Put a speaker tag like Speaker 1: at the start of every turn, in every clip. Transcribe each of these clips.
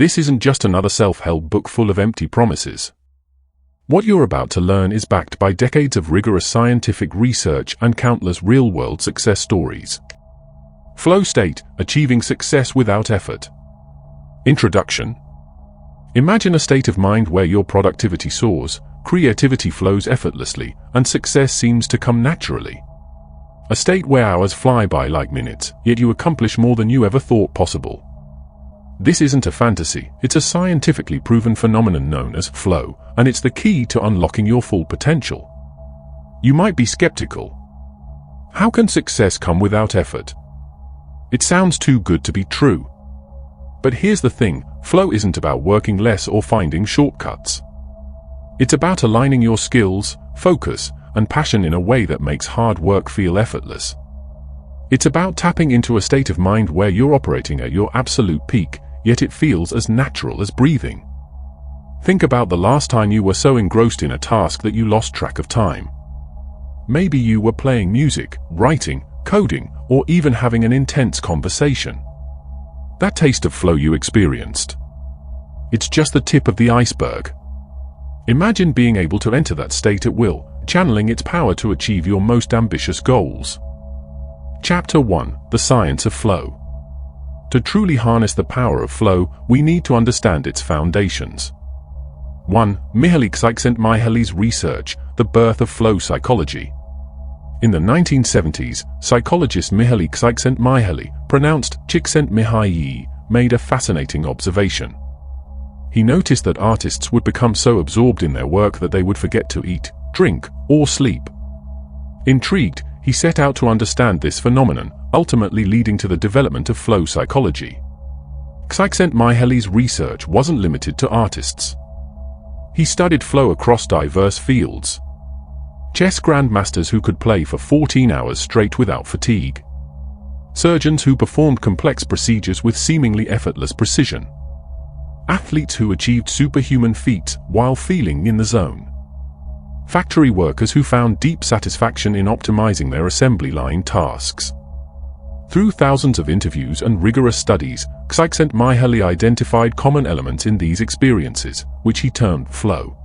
Speaker 1: This isn't just another self-help book full of empty promises. What you're about to learn is backed by decades of rigorous scientific research and countless real-world success stories. Flow state, achieving success without effort. Introduction. Imagine a state of mind where your productivity soars, creativity flows effortlessly, and success seems to come naturally. A state where hours fly by like minutes, yet you accomplish more than you ever thought possible. This isn't a fantasy, it's a scientifically proven phenomenon known as flow, and it's the key to unlocking your full potential. You might be skeptical. How can success come without effort? It sounds too good to be true. But here's the thing, flow isn't about working less or finding shortcuts. It's about aligning your skills, focus, and passion in a way that makes hard work feel effortless. It's about tapping into a state of mind where you're operating at your absolute peak, yet it feels as natural as breathing. Think about the last time you were so engrossed in a task that you lost track of time. Maybe you were playing music, writing, coding, or even having an intense conversation. That taste of flow you experienced. It's just the tip of the iceberg. Imagine being able to enter that state at will, channeling its power to achieve your most ambitious goals. Chapter 1: The Science of Flow. To truly harness the power of flow, we need to understand its foundations. 1. Mihaly Csikszentmihalyi's research, the birth of flow psychology. In the 1970s, psychologist Mihaly Csikszentmihalyi, pronounced Csikszentmihalyi, made a fascinating observation. He noticed that artists would become so absorbed in their work that they would forget to eat, drink, or sleep. Intrigued, he set out to understand this phenomenon, ultimately leading to the development of flow psychology. Csikszentmihalyi's research wasn't limited to artists. He studied flow across diverse fields. Chess grandmasters who could play for 14 hours straight without fatigue. Surgeons who performed complex procedures with seemingly effortless precision. Athletes who achieved superhuman feats while feeling in the zone. Factory workers who found deep satisfaction in optimizing their assembly line tasks. Through thousands of interviews and rigorous studies, Csikszentmihalyi identified common elements in these experiences, which he termed flow.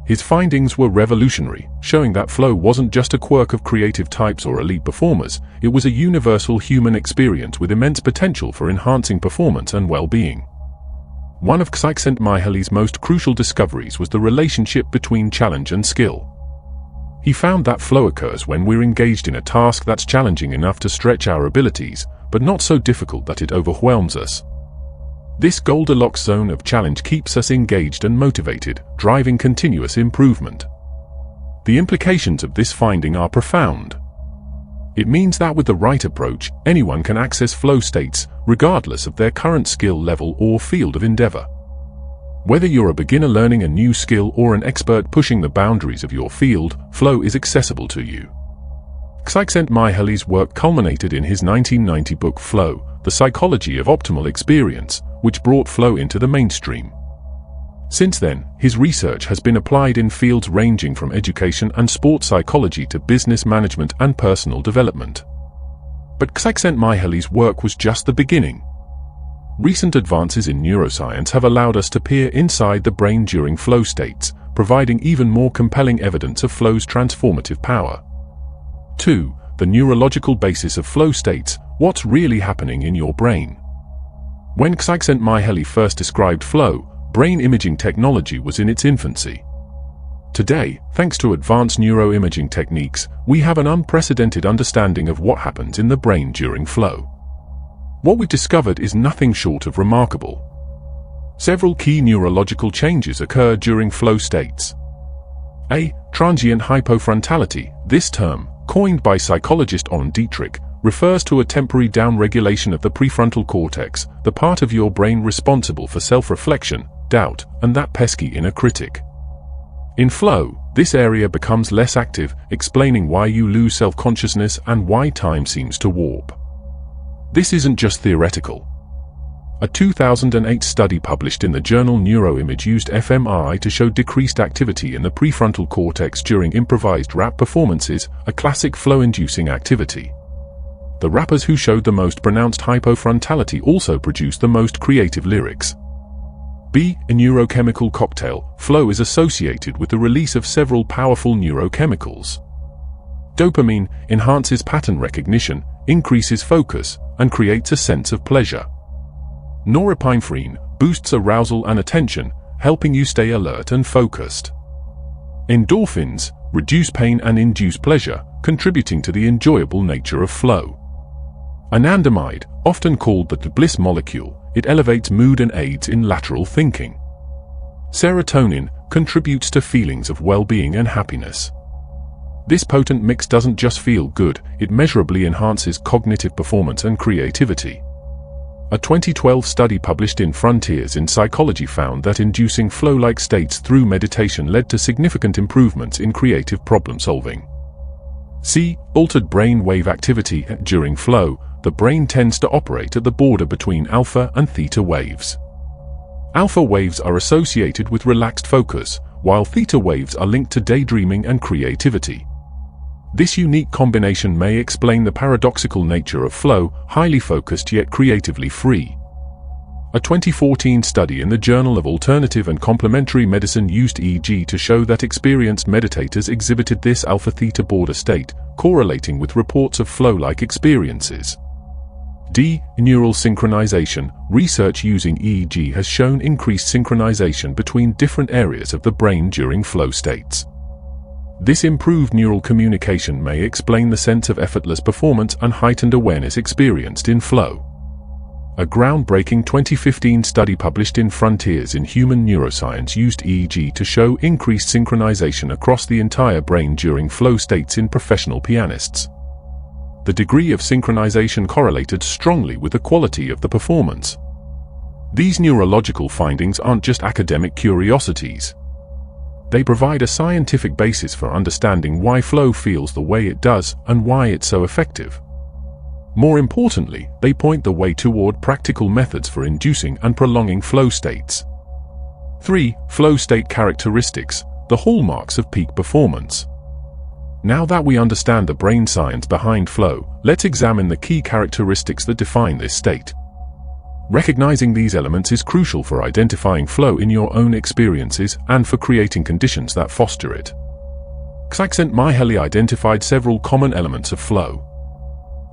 Speaker 1: His findings were revolutionary, showing that flow wasn't just a quirk of creative types or elite performers, it was a universal human experience with immense potential for enhancing performance and well-being. One of Csikszentmihalyi's most crucial discoveries was the relationship between challenge and skill. He found that flow occurs when we're engaged in a task that's challenging enough to stretch our abilities, but not so difficult that it overwhelms us. This Goldilocks zone of challenge keeps us engaged and motivated, driving continuous improvement. The implications of this finding are profound. It means that with the right approach, anyone can access flow states, regardless of their current skill level or field of endeavor. Whether you're a beginner learning a new skill or an expert pushing the boundaries of your field, flow is accessible to you. Csikszentmihalyi's work culminated in his 1990 book Flow, The Psychology of Optimal Experience, which brought flow into the mainstream. Since then, his research has been applied in fields ranging from education and sports psychology to business management and personal development. But Csikszentmihalyi's work was just the beginning. Recent advances in neuroscience have allowed us to peer inside the brain during flow states, providing even more compelling evidence of flow's transformative power. 2. The neurological basis of flow states, what's really happening in your brain. When Csikszentmihalyi first described flow, brain imaging technology was in its infancy. Today, thanks to advanced neuroimaging techniques, we have an unprecedented understanding of what happens in the brain during flow. What we've discovered is nothing short of remarkable. Several key neurological changes occur during flow states. A. Transient hypofrontality. This term, coined by psychologist Oren Dietrich, refers to a temporary downregulation of the prefrontal cortex, the part of your brain responsible for self-reflection, doubt, and that pesky inner critic. In flow, this area becomes less active, explaining why you lose self-consciousness and why time seems to warp. This isn't just theoretical. A 2008 study published in the journal Neuroimage used fMRI to show decreased activity in the prefrontal cortex during improvised rap performances, a classic flow-inducing activity. The rappers who showed the most pronounced hypofrontality also produced the most creative lyrics. B. A neurochemical cocktail. Flow is associated with the release of several powerful neurochemicals. Dopamine enhances pattern recognition, increases focus, and creates a sense of pleasure. Norepinephrine boosts arousal and attention, helping you stay alert and focused. Endorphins reduce pain and induce pleasure, contributing to the enjoyable nature of flow. Anandamide, often called the bliss molecule, it elevates mood and aids in lateral thinking. Serotonin contributes to feelings of well-being and happiness. This potent mix doesn't just feel good, it measurably enhances cognitive performance and creativity. A 2012 study published in Frontiers in Psychology found that inducing flow-like states through meditation led to significant improvements in creative problem-solving. C. Altered brain wave activity. During flow, the brain tends to operate at the border between alpha and theta waves. Alpha waves are associated with relaxed focus, while theta waves are linked to daydreaming and creativity. This unique combination may explain the paradoxical nature of flow, highly focused yet creatively free. A 2014 study in the Journal of Alternative and Complementary Medicine used EEG to show that experienced meditators exhibited this alpha-theta border state, correlating with reports of flow-like experiences. D. Neural synchronization. Research using EEG has shown increased synchronization between different areas of the brain during flow states. This improved neural communication may explain the sense of effortless performance and heightened awareness experienced in flow. A groundbreaking 2015 study published in Frontiers in Human Neuroscience used EEG to show increased synchronization across the entire brain during flow states in professional pianists. The degree of synchronization correlated strongly with the quality of the performance. These neurological findings aren't just academic curiosities. They provide a scientific basis for understanding why flow feels the way it does and why it's so effective. More importantly, they point the way toward practical methods for inducing and prolonging flow states. 3. Flow state characteristics, the hallmarks of peak performance. Now that we understand the brain science behind flow, let's examine the key characteristics that define this state. Recognizing these elements is crucial for identifying flow in your own experiences and for creating conditions that foster it. Csikszentmihalyi identified several common elements of flow.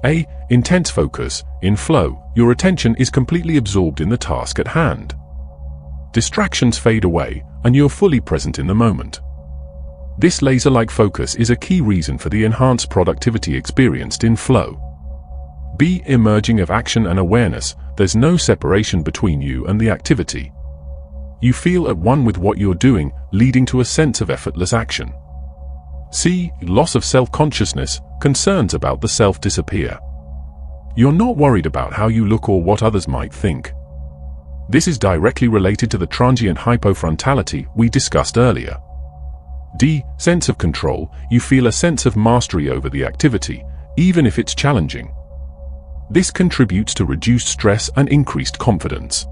Speaker 1: A. Intense focus. In flow, your attention is completely absorbed in the task at hand. Distractions fade away, and you're fully present in the moment. This laser-like focus is a key reason for the enhanced productivity experienced in flow. B. Emerging of action and awareness. There's no separation between you and the activity. You feel at one with what you're doing, leading to a sense of effortless action. C. Loss of self-consciousness. Concerns about the self disappear. You're not worried about how you look or what others might think. This is directly related to the transient hypofrontality we discussed earlier. D. Sense of control. You feel a sense of mastery over the activity, even if it's challenging. This contributes to reduced stress and increased confidence.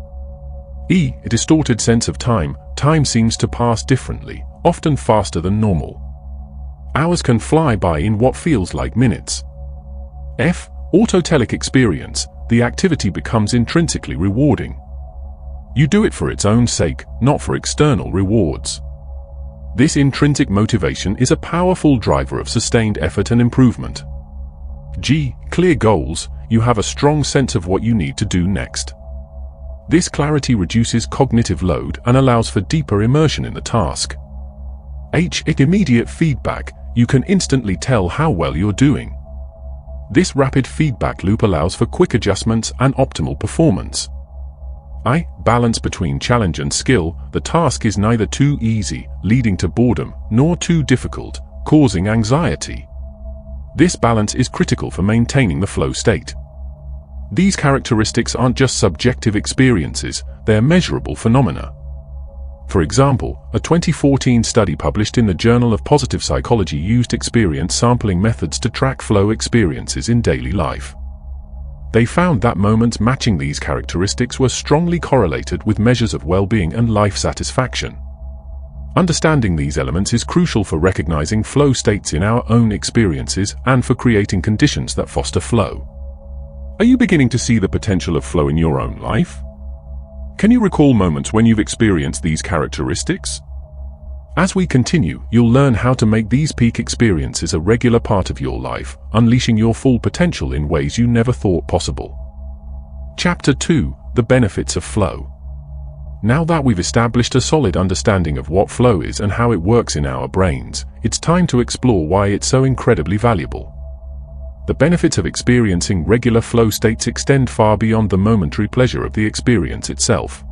Speaker 1: E. A distorted sense of time. Time seems to pass differently, often faster than normal. Hours can fly by in what feels like minutes. F. Autotelic experience. The activity becomes intrinsically rewarding. You do it for its own sake, not for external rewards. This intrinsic motivation is a powerful driver of sustained effort and improvement. G. Clear goals. You have a strong sense of what you need to do next. This clarity reduces cognitive load and allows for deeper immersion in the task. H. Immediate feedback. You can instantly tell how well you're doing. This rapid feedback loop allows for quick adjustments and optimal performance. I. Balance between challenge and skill. The task is neither too easy, leading to boredom, nor too difficult, causing anxiety. This balance is critical for maintaining the flow state. These characteristics aren't just subjective experiences, they're measurable phenomena. For example, a 2014 study published in the Journal of Positive Psychology used experience sampling methods to track flow experiences in daily life. They found that moments matching these characteristics were strongly correlated with measures of well-being and life satisfaction. Understanding these elements is crucial for recognizing flow states in our own experiences and for creating conditions that foster flow. Are you beginning to see the potential of flow in your own life? Can you recall moments when you've experienced these characteristics? As we continue, you'll learn how to make these peak experiences a regular part of your life, unleashing your full potential in ways you never thought possible. Chapter 2: The Benefits of Flow. Now that we've established a solid understanding of what flow is and how it works in our brains, it's time to explore why it's so incredibly valuable. The benefits of experiencing regular flow states extend far beyond the momentary pleasure of the experience itself.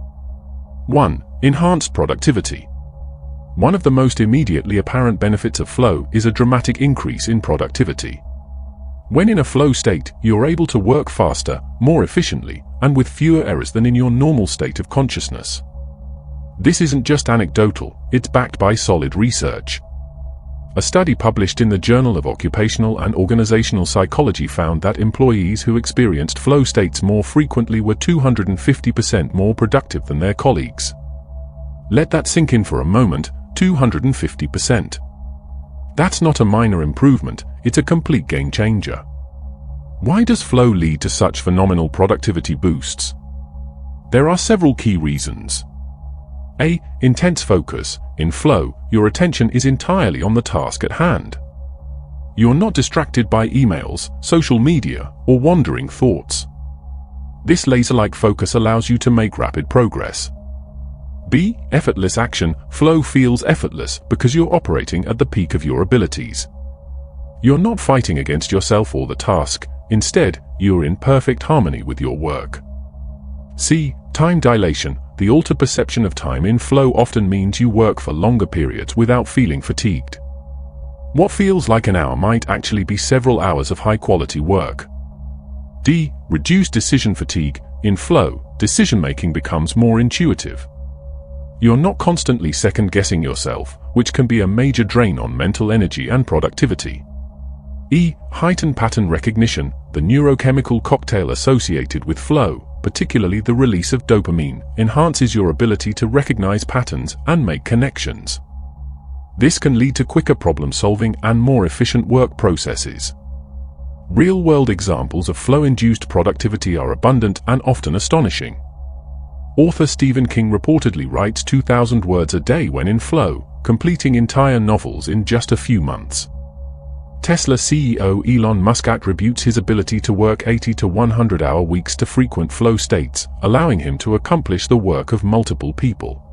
Speaker 1: 1. Enhanced productivity. One of the most immediately apparent benefits of flow is a dramatic increase in productivity. When in a flow state, you're able to work faster, more efficiently, and with fewer errors than in your normal state of consciousness. This isn't just anecdotal, it's backed by solid research. A study published in the Journal of Occupational and Organizational Psychology found that employees who experienced flow states more frequently were 250% more productive than their colleagues. Let that sink in for a moment. 250%. That's not a minor improvement, it's a complete game changer. Why does flow lead to such phenomenal productivity boosts? There are several key reasons. A. Intense focus. In flow, your attention is entirely on the task at hand. You're not distracted by emails, social media, or wandering thoughts. This laser-like focus allows you to make rapid progress. B. Effortless action. Flow feels effortless because you're operating at the peak of your abilities. You're not fighting against yourself or the task. Instead, you're in perfect harmony with your work. C. Time dilation. The altered perception of time in flow often means you work for longer periods without feeling fatigued. What feels like an hour might actually be several hours of high-quality work. D. Reduced decision fatigue. In flow, decision-making becomes more intuitive. You're not constantly second-guessing yourself, which can be a major drain on mental energy and productivity. E. Heightened pattern recognition. The neurochemical cocktail associated with flow, particularly the release of dopamine, enhances your ability to recognize patterns and make connections. This can lead to quicker problem-solving and more efficient work processes. Real-world examples of flow-induced productivity are abundant and often astonishing. Author Stephen King reportedly writes 2,000 words a day when in flow, completing entire novels in just a few months. Tesla CEO Elon Musk attributes his ability to work 80 to 100-hour weeks to frequent flow states, allowing him to accomplish the work of multiple people.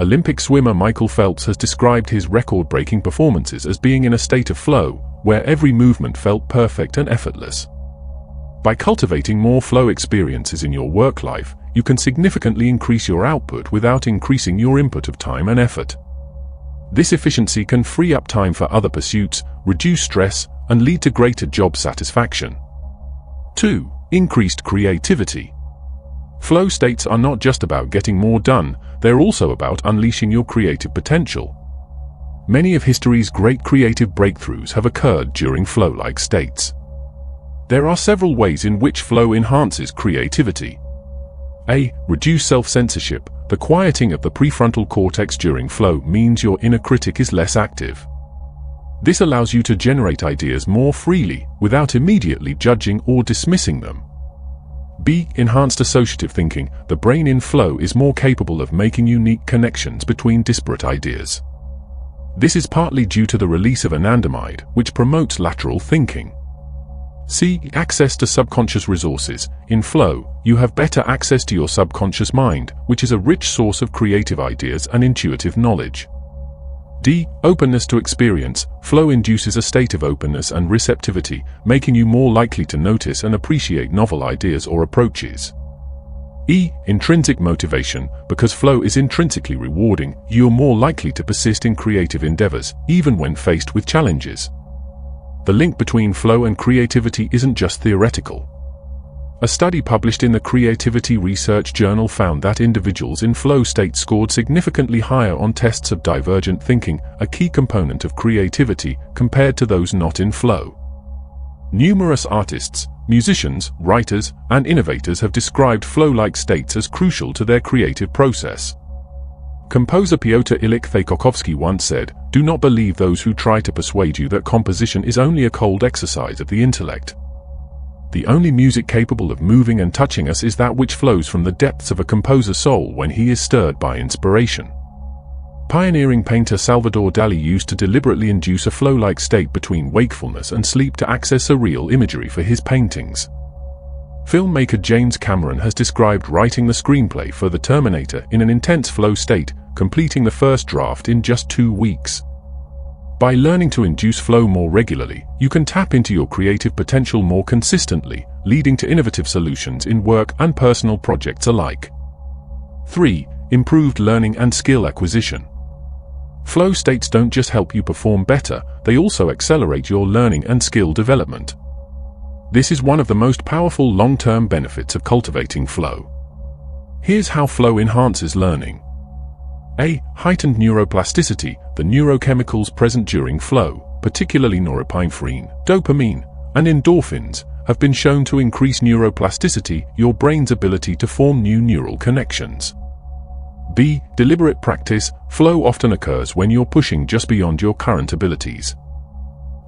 Speaker 1: Olympic swimmer Michael Phelps has described his record-breaking performances as being in a state of flow, where every movement felt perfect and effortless. By cultivating more flow experiences in your work life, you can significantly increase your output without increasing your input of time and effort. This efficiency can free up time for other pursuits, reduce stress, and lead to greater job satisfaction. 2. Increased creativity. Flow states are not just about getting more done, they're also about unleashing your creative potential. Many of history's great creative breakthroughs have occurred during flow-like states. There are several ways in which flow enhances creativity. A. Reduce self-censorship. The quieting of the prefrontal cortex during flow means your inner critic is less active. This allows you to generate ideas more freely, without immediately judging or dismissing them. B. Enhanced associative thinking. The brain in flow is more capable of making unique connections between disparate ideas. This is partly due to the release of anandamide, which promotes lateral thinking. C. Access to subconscious resources. In flow, you have better access to your subconscious mind, which is a rich source of creative ideas and intuitive knowledge. D. Openness to experience. Flow induces a state of openness and receptivity, making you more likely to notice and appreciate novel ideas or approaches. E. Intrinsic motivation. Because flow is intrinsically rewarding, you're more likely to persist in creative endeavors, even when faced with challenges. The link between flow and creativity isn't just theoretical. A study published in the Creativity Research Journal found that individuals in flow state scored significantly higher on tests of divergent thinking, a key component of creativity, compared to those not in flow. Numerous artists, musicians, writers, and innovators have described flow-like states as crucial to their creative process. Composer Piotr Ilyich Tchaikovsky once said, "Do not believe those who try to persuade you that composition is only a cold exercise of the intellect. The only music capable of moving and touching us is that which flows from the depths of a composer's soul when he is stirred by inspiration. Pioneering painter Salvador Dali used to deliberately induce a flow-like state between wakefulness and sleep to access surreal imagery for his paintings. Filmmaker James Cameron has described writing the screenplay for The Terminator in an intense flow state, completing the first draft in just 2 weeks. By learning to induce flow more regularly, you can tap into your creative potential more consistently, leading to innovative solutions in work and personal projects alike. 3. Improved learning and skill acquisition. Flow states don't just help you perform better, they also accelerate your learning and skill development. This is one of the most powerful long-term benefits of cultivating flow. Here's how flow enhances learning. A. Heightened neuroplasticity. The neurochemicals present during flow, particularly norepinephrine, dopamine, and endorphins, have been shown to increase neuroplasticity, your brain's ability to form new neural connections. B. Deliberate practice. Flow often occurs when you're pushing just beyond your current abilities.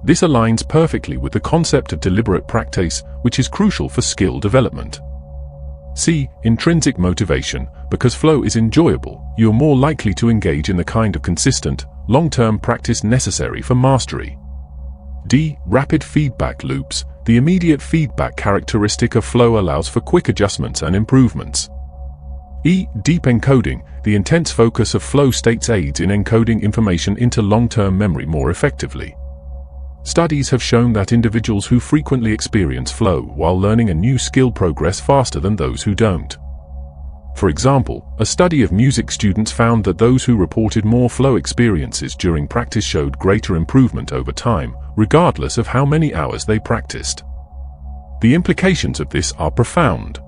Speaker 1: This aligns perfectly with the concept of deliberate practice, which is crucial for skill development. C. Intrinsic motivation. Because flow is enjoyable, you're more likely to engage in the kind of consistent, long-term practice necessary for mastery. D. Rapid feedback loops. The immediate feedback characteristic of flow allows for quick adjustments and improvements. E. Deep encoding. The intense focus of flow states aids in encoding information into long-term memory more effectively. Studies have shown that individuals who frequently experience flow while learning a new skill progress faster than those who don't. For example, a study of music students found that those who reported more flow experiences during practice showed greater improvement over time, regardless of how many hours they practiced. The implications of this are profound.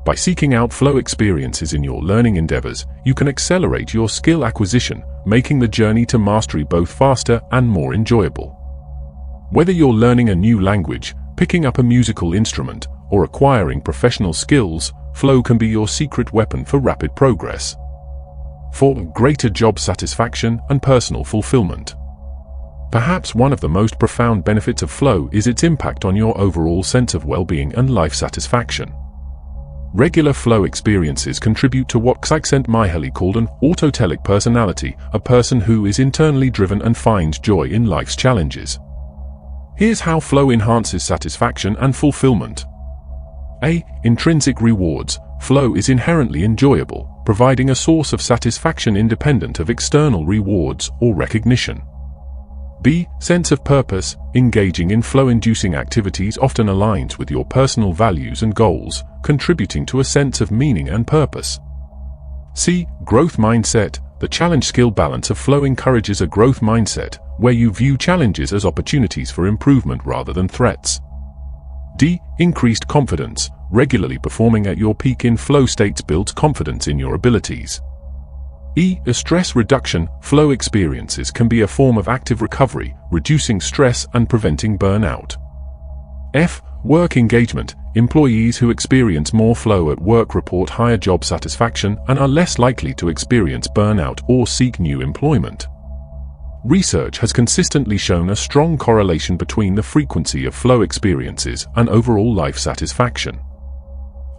Speaker 1: By seeking out flow experiences in your learning endeavors, you can accelerate your skill acquisition, making the journey to mastery both faster and more enjoyable. Whether you're learning a new language, picking up a musical instrument, or acquiring professional skills, flow can be your secret weapon for rapid progress. 4. Greater job satisfaction and personal fulfillment. Perhaps one of the most profound benefits of flow is its impact on your overall sense of well-being and life satisfaction. Regular flow experiences contribute to what Csikszentmihalyi called an autotelic personality, a person who is internally driven and finds joy in life's challenges. Here's how flow enhances satisfaction and fulfillment. A. Intrinsic rewards. Flow is inherently enjoyable, providing a source of satisfaction independent of external rewards or recognition. B. Sense of purpose. Engaging in flow-inducing activities often aligns with your personal values and goals, contributing to a sense of meaning and purpose. C. Growth mindset. The challenge-skill balance of flow encourages a growth mindset, where you view challenges as opportunities for improvement rather than threats. D. Increased confidence. Regularly performing at your peak in flow states builds confidence in your abilities. E. Stress reduction. Flow experiences can be a form of active recovery, reducing stress and preventing burnout. F. Work engagement. Employees who experience more flow at work report higher job satisfaction and are less likely to experience burnout or seek new employment. Research has consistently shown a strong correlation between the frequency of flow experiences and overall life satisfaction.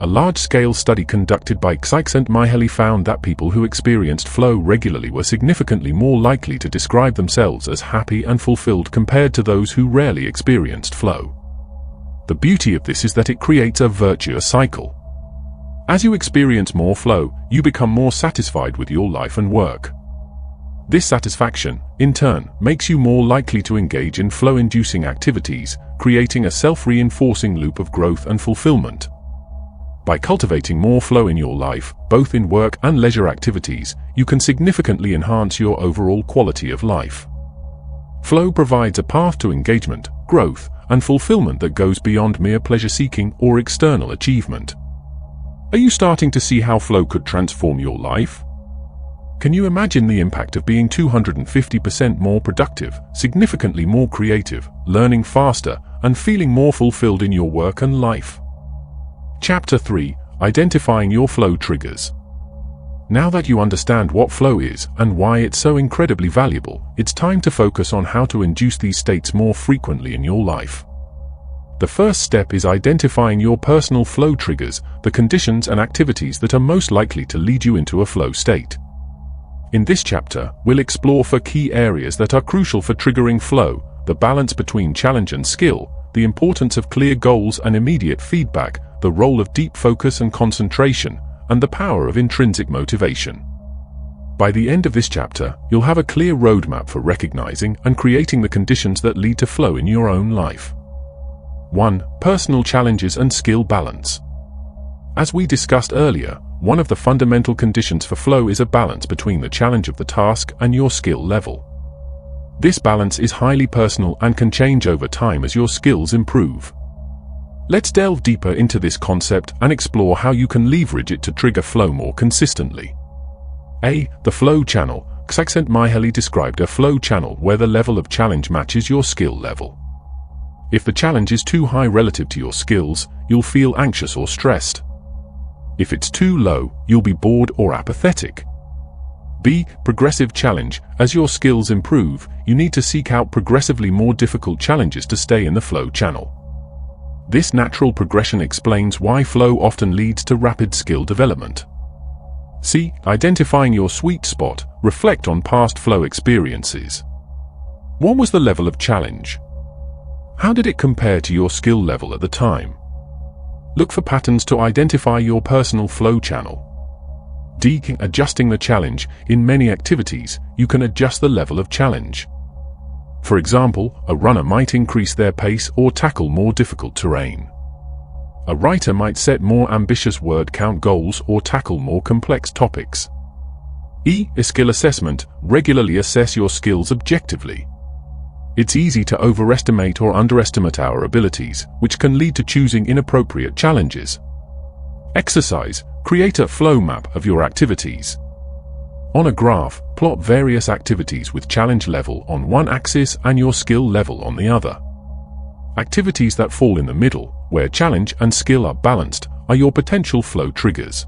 Speaker 1: A large-scale study conducted by Csikszentmihalyi found that people who experienced flow regularly were significantly more likely to describe themselves as happy and fulfilled compared to those who rarely experienced flow. The beauty of this is that it creates a virtuous cycle. As you experience more flow, you become more satisfied with your life and work. This satisfaction, in turn, makes you more likely to engage in flow-inducing activities, creating a self-reinforcing loop of growth and fulfillment. By cultivating more flow in your life, both in work and leisure activities, you can significantly enhance your overall quality of life. Flow provides a path to engagement, growth, and fulfillment that goes beyond mere pleasure-seeking or external achievement. Are you starting to see how flow could transform your life? Can you imagine the impact of being 250% more productive, significantly more creative, learning faster, and feeling more fulfilled in your work and life? Chapter 3: Identifying your flow triggers. Now that you understand what flow is and why it's so incredibly valuable, it's time to focus on how to induce these states more frequently in your life. The first step is identifying your personal flow triggers, the conditions and activities that are most likely to lead you into a flow state. In this chapter, we'll explore 4 key areas that are crucial for triggering flow: the balance between challenge and skill, the importance of clear goals and immediate feedback, the role of deep focus and concentration, and the power of intrinsic motivation. By the end of this chapter, you'll have a clear roadmap for recognizing and creating the conditions that lead to flow in your own life. 1. Personal challenges and skill balance. As we discussed earlier, one of the fundamental conditions for flow is a balance between the challenge of the task and your skill level. This balance is highly personal and can change over time as your skills improve. Let's delve deeper into this concept and explore how you can leverage it to trigger flow more consistently. A. The flow channel. Csikszentmihalyi described a flow channel where the level of challenge matches your skill level. If the challenge is too high relative to your skills, you'll feel anxious or stressed. If it's too low, you'll be bored or apathetic. B. Progressive challenge. As your skills improve, you need to seek out progressively more difficult challenges to stay in the flow channel. This natural progression explains why flow often leads to rapid skill development. C. Identifying your sweet spot. Reflect on past flow experiences. What was the level of challenge? How did it compare to your skill level at the time? Look for patterns to identify your personal flow channel. D. Adjusting the challenge. In many activities, you can adjust the level of challenge. For example, a runner might increase their pace or tackle more difficult terrain. A writer might set more ambitious word count goals or tackle more complex topics. E. Skill assessment. Regularly assess your skills objectively. It's easy to overestimate or underestimate our abilities, which can lead to choosing inappropriate challenges. Exercise. Create a flow map of your activities. On a graph, plot various activities with challenge level on one axis and your skill level on the other. Activities that fall in the middle, where challenge and skill are balanced, are your potential flow triggers.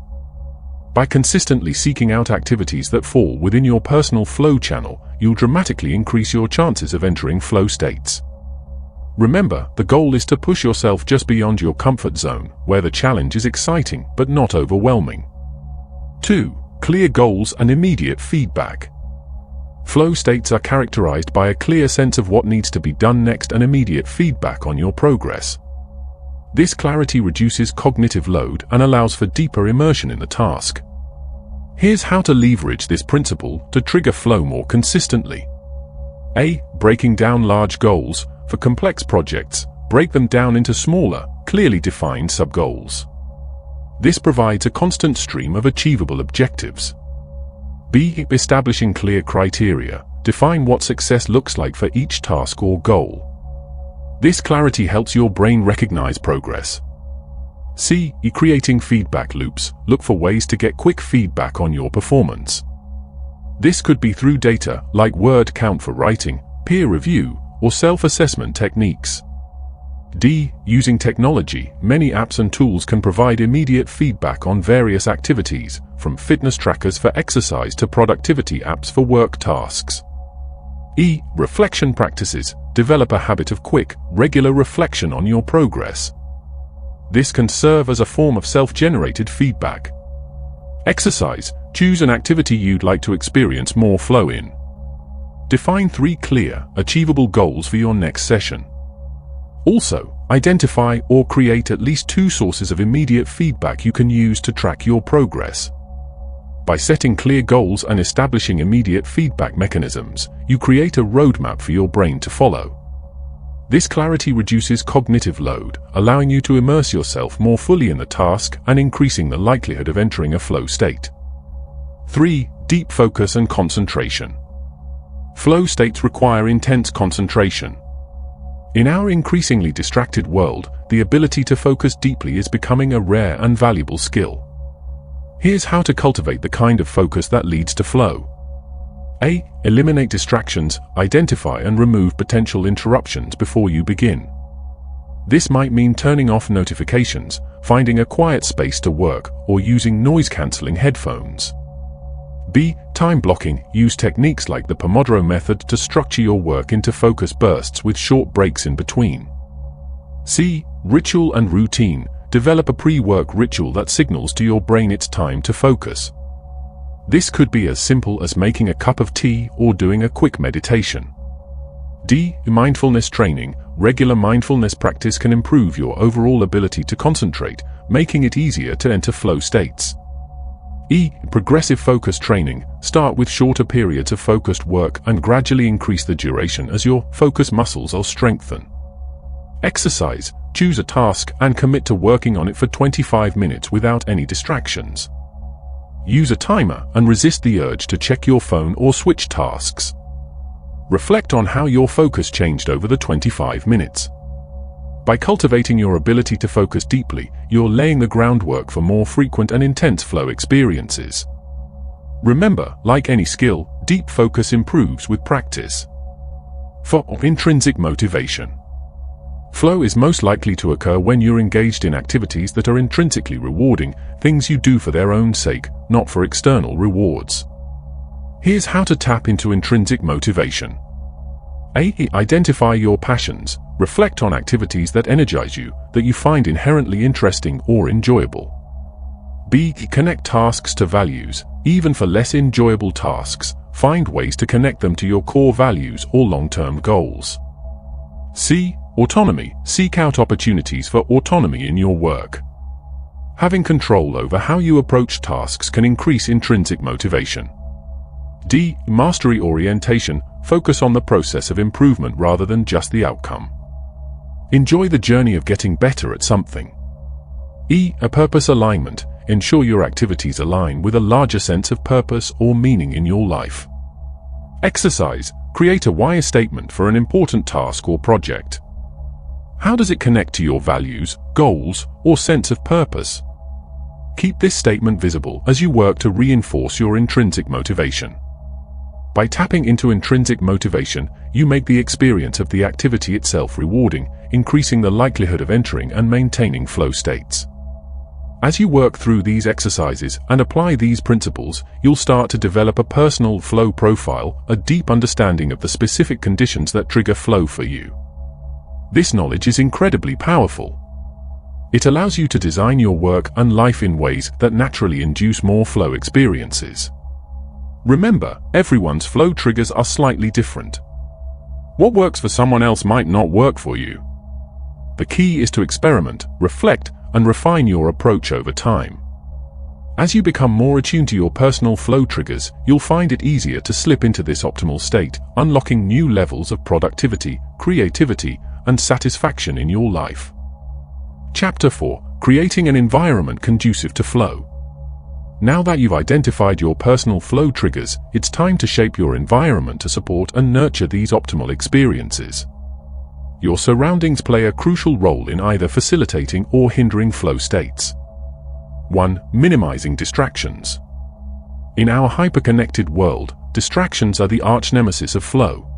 Speaker 1: By consistently seeking out activities that fall within your personal flow channel, you'll dramatically increase your chances of entering flow states. Remember, the goal is to push yourself just beyond your comfort zone, where the challenge is exciting but not overwhelming. 2. Clear goals and immediate feedback. Flow states are characterized by a clear sense of what needs to be done next and immediate feedback on your progress. This clarity reduces cognitive load and allows for deeper immersion in the task. Here's how to leverage this principle to trigger flow more consistently. A. Breaking down large goals. For complex projects, break them down into smaller, clearly defined sub-goals. This provides a constant stream of achievable objectives. B. Establishing clear criteria. Define what success looks like for each task or goal. This clarity helps your brain recognize progress. C. Creating feedback loops. Look for ways to get quick feedback on your performance. This could be through data like word count for writing, peer review, or self-assessment techniques. D. Using technology. Many apps and tools can provide immediate feedback on various activities, from fitness trackers for exercise to productivity apps for work tasks. E. Reflection practices. Develop a habit of quick, regular reflection on your progress. This can serve as a form of self-generated feedback. Exercise. Choose an activity you'd like to experience more flow in. Define 3 clear, achievable goals for your next session. Also, identify or create at least 2 sources of immediate feedback you can use to track your progress. By setting clear goals and establishing immediate feedback mechanisms, you create a roadmap for your brain to follow. This clarity reduces cognitive load, allowing you to immerse yourself more fully in the task and increasing the likelihood of entering a flow state. 3. Deep focus and concentration. Flow states require intense concentration. In our increasingly distracted world, the ability to focus deeply is becoming a rare and valuable skill. Here's how to cultivate the kind of focus that leads to flow. A. Eliminate distractions. Identify and remove potential interruptions before you begin. This might mean turning off notifications, finding a quiet space to work, or using noise-canceling headphones. B. Time blocking. Use techniques like the Pomodoro method to structure your work into focus bursts with short breaks in between. C. Ritual and routine. Develop a pre-work ritual that signals to your brain it's time to focus. This could be as simple as making a cup of tea or doing a quick meditation. D. Mindfulness training. Regular mindfulness practice can improve your overall ability to concentrate, making it easier to enter flow states. E. Progressive focus training. Start with shorter periods of focused work and gradually increase the duration as your focus muscles are strengthened. Exercise. Choose a task and commit to working on it for 25 minutes without any distractions. Use a timer and resist the urge to check your phone or switch tasks. Reflect on how your focus changed over the 25 minutes. By cultivating your ability to focus deeply, you're laying the groundwork for more frequent and intense flow experiences. Remember, like any skill, deep focus improves with practice. 4. Intrinsic motivation. Flow is most likely to occur when you're engaged in activities that are intrinsically rewarding, things you do for their own sake, not for external rewards. Here's how to tap into intrinsic motivation. A. Identify your passions. Reflect on activities that energize you, that you find inherently interesting or enjoyable. B. Connect tasks to values. Even for less enjoyable tasks, find ways to connect them to your core values or long-term goals. C. Autonomy. Seek out opportunities for autonomy in your work. Having control over how you approach tasks can increase intrinsic motivation. D. Mastery orientation. Focus on the process of improvement rather than just the outcome. Enjoy the journey of getting better at something. E. Purpose alignment. Ensure your activities align with a larger sense of purpose or meaning in your life. Exercise. Create a why statement for an important task or project. How does it connect to your values, goals, or sense of purpose? Keep this statement visible as you work to reinforce your intrinsic motivation. By tapping into intrinsic motivation, you make the experience of the activity itself rewarding, increasing the likelihood of entering and maintaining flow states. As you work through these exercises and apply these principles, you'll start to develop a personal flow profile, a deep understanding of the specific conditions that trigger flow for you. This knowledge is incredibly powerful. It allows you to design your work and life in ways that naturally induce more flow experiences. Remember, everyone's flow triggers are slightly different. What works for someone else might not work for you. The key is to experiment, reflect, and refine your approach over time. As you become more attuned to your personal flow triggers, you'll find it easier to slip into this optimal state, unlocking new levels of productivity, creativity, and satisfaction in your life. Chapter 4. Creating an environment conducive to flow. Now that you've identified your personal flow triggers, it's time to shape your environment to support and nurture these optimal experiences. Your surroundings play a crucial role in either facilitating or hindering flow states. 1. Minimizing distractions. In our hyper-connected world, distractions are the arch-nemesis of flow.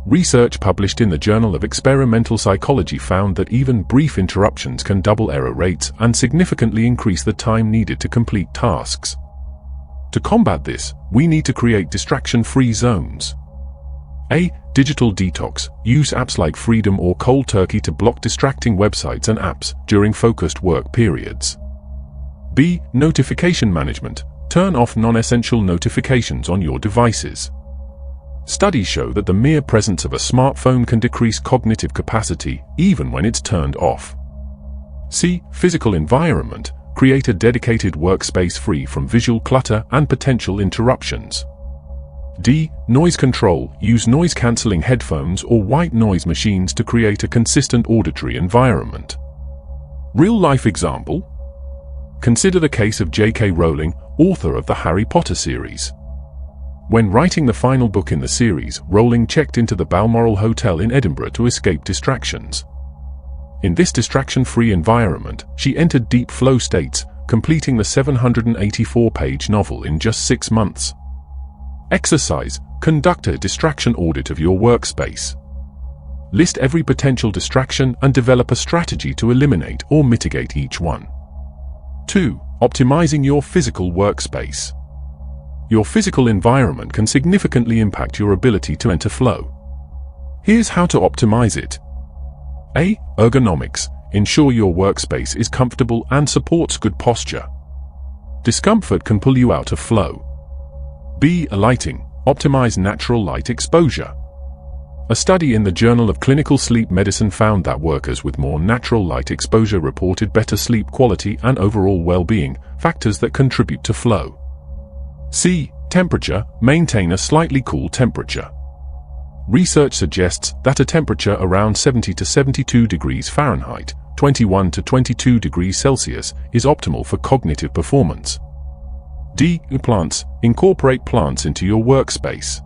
Speaker 1: Research published in the Journal of Experimental Psychology found that even brief interruptions can double error rates and significantly increase the time needed to complete tasks. To combat this, we need to create distraction-free zones. A. Digital detox. Use apps like Freedom or Cold Turkey to block distracting websites and apps during focused work periods. B. Notification management. Turn off non-essential notifications on your devices. Studies show that the mere presence of a smartphone can decrease cognitive capacity, even when it's turned off. C. Physical environment. Create a dedicated workspace free from visual clutter and potential interruptions. D. Noise control. Use noise-cancelling headphones or white noise machines to create a consistent auditory environment. Real-life example? Consider the case of J.K. Rowling, author of the Harry Potter series. When writing the final book in the series, Rowling checked into the Balmoral Hotel in Edinburgh to escape distractions. In this distraction-free environment, she entered deep flow states, completing the 784-page novel in just 6 months. Exercise. Conduct a distraction audit of your workspace. List every potential distraction and develop a strategy to eliminate or mitigate each one. 2. Optimizing your physical workspace. Your physical environment can significantly impact your ability to enter flow. Here's how to optimize it. A. Ergonomics. Ensure your workspace is comfortable and supports good posture. Discomfort can pull you out of flow. B. Lighting. Optimize natural light exposure. A study in the Journal of Clinical Sleep Medicine found that workers with more natural light exposure reported better sleep quality and overall well-being, factors that contribute to flow. C. Temperature. Maintain a slightly cool temperature. Research suggests that a temperature around 70 to 72 degrees Fahrenheit, 21 to 22 degrees Celsius, is optimal for cognitive performance. D. Plants. Incorporate plants into your workspace.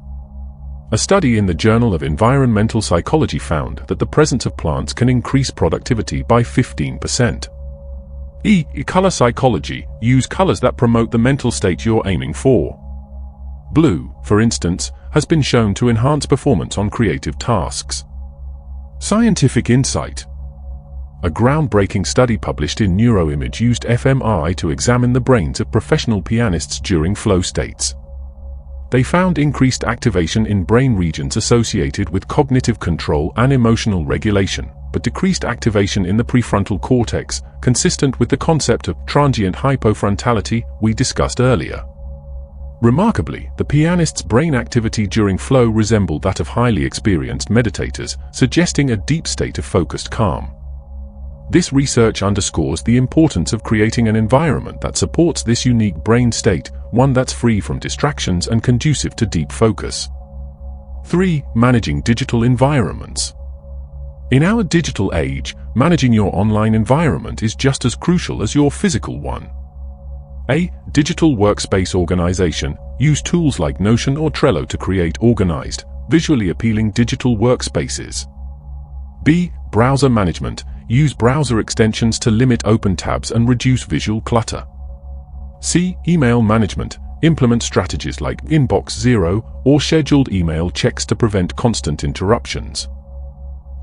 Speaker 1: A study in the Journal of Environmental Psychology found that the presence of plants can increase productivity by 15%. E. Color psychology. Use colors that promote the mental state you're aiming for. Blue, for instance, has been shown to enhance performance on creative tasks. Scientific insight. A groundbreaking study published in Neuroimage used fMRI to examine the brains of professional pianists during flow states. They found increased activation in brain regions associated with cognitive control and emotional regulation, but decreased activation in the prefrontal cortex, consistent with the concept of transient hypofrontality we discussed earlier. Remarkably, the pianist's brain activity during flow resembled that of highly experienced meditators, suggesting a deep state of focused calm. This research underscores the importance of creating an environment that supports this unique brain state, one that's free from distractions and conducive to deep focus. 3. Managing digital environments. In our digital age, managing your online environment is just as crucial as your physical one. A. Digital workspace organization. Use tools like Notion or Trello to create organized, visually appealing digital workspaces. B. Browser management. Use browser extensions to limit open tabs and reduce visual clutter. C. Email management. Implement strategies like Inbox Zero or scheduled email checks to prevent constant interruptions.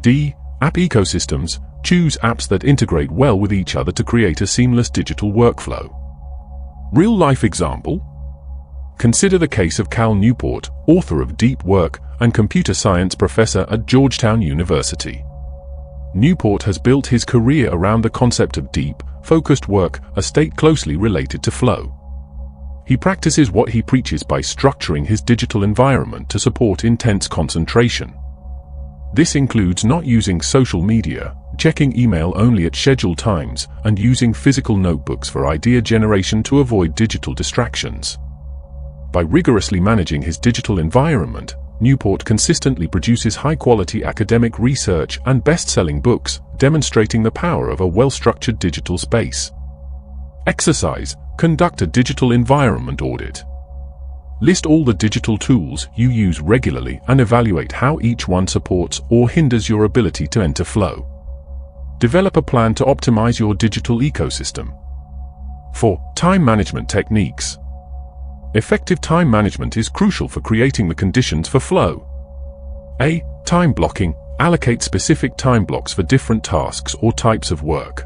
Speaker 1: D. App ecosystems. Choose apps that integrate well with each other to create a seamless digital workflow. Real-life example? Consider the case of Cal Newport, author of Deep Work and computer science professor at Georgetown University. Newport has built his career around the concept of deep, focused work, a state closely related to flow. He practices what he preaches by structuring his digital environment to support intense concentration. This includes not using social media, checking email only at scheduled times, and using physical notebooks for idea generation to avoid digital distractions. By rigorously managing his digital environment, Newport consistently produces high-quality academic research and best-selling books, demonstrating the power of a well-structured digital space. Exercise. Conduct a digital environment audit. List all the digital tools you use regularly and evaluate how each one supports or hinders your ability to enter flow. Develop a plan to optimize your digital ecosystem. 4. Time management techniques. Effective time management is crucial for creating the conditions for flow. A. Time blocking. Allocate specific time blocks for different tasks or types of work.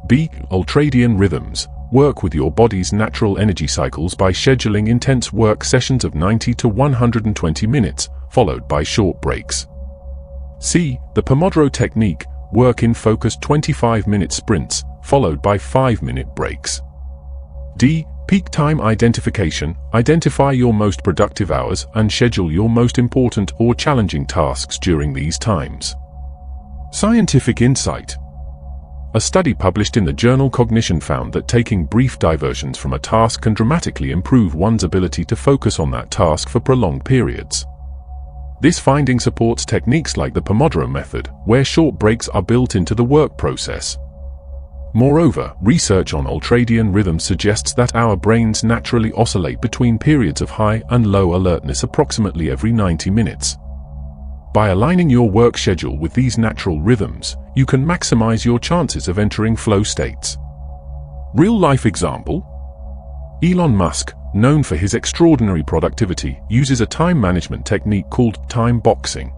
Speaker 1: B. Ultradian rhythms. Work with your body's natural energy cycles by scheduling intense work sessions of 90 to 120 minutes, followed by short breaks. C. The Pomodoro technique. Work in focused 25-minute sprints, followed by 5-minute breaks. D. Peak time identification. Identify your most productive hours and schedule your most important or challenging tasks during these times. Scientific insight. A study published in the journal Cognition found that taking brief diversions from a task can dramatically improve one's ability to focus on that task for prolonged periods. This finding supports techniques like the Pomodoro method, where short breaks are built into the work process. Moreover, research on ultradian rhythms suggests that our brains naturally oscillate between periods of high and low alertness approximately every 90 minutes. By aligning your work schedule with these natural rhythms, you can maximize your chances of entering flow states. Real-life example? Elon Musk, known for his extraordinary productivity, uses a time management technique called time boxing.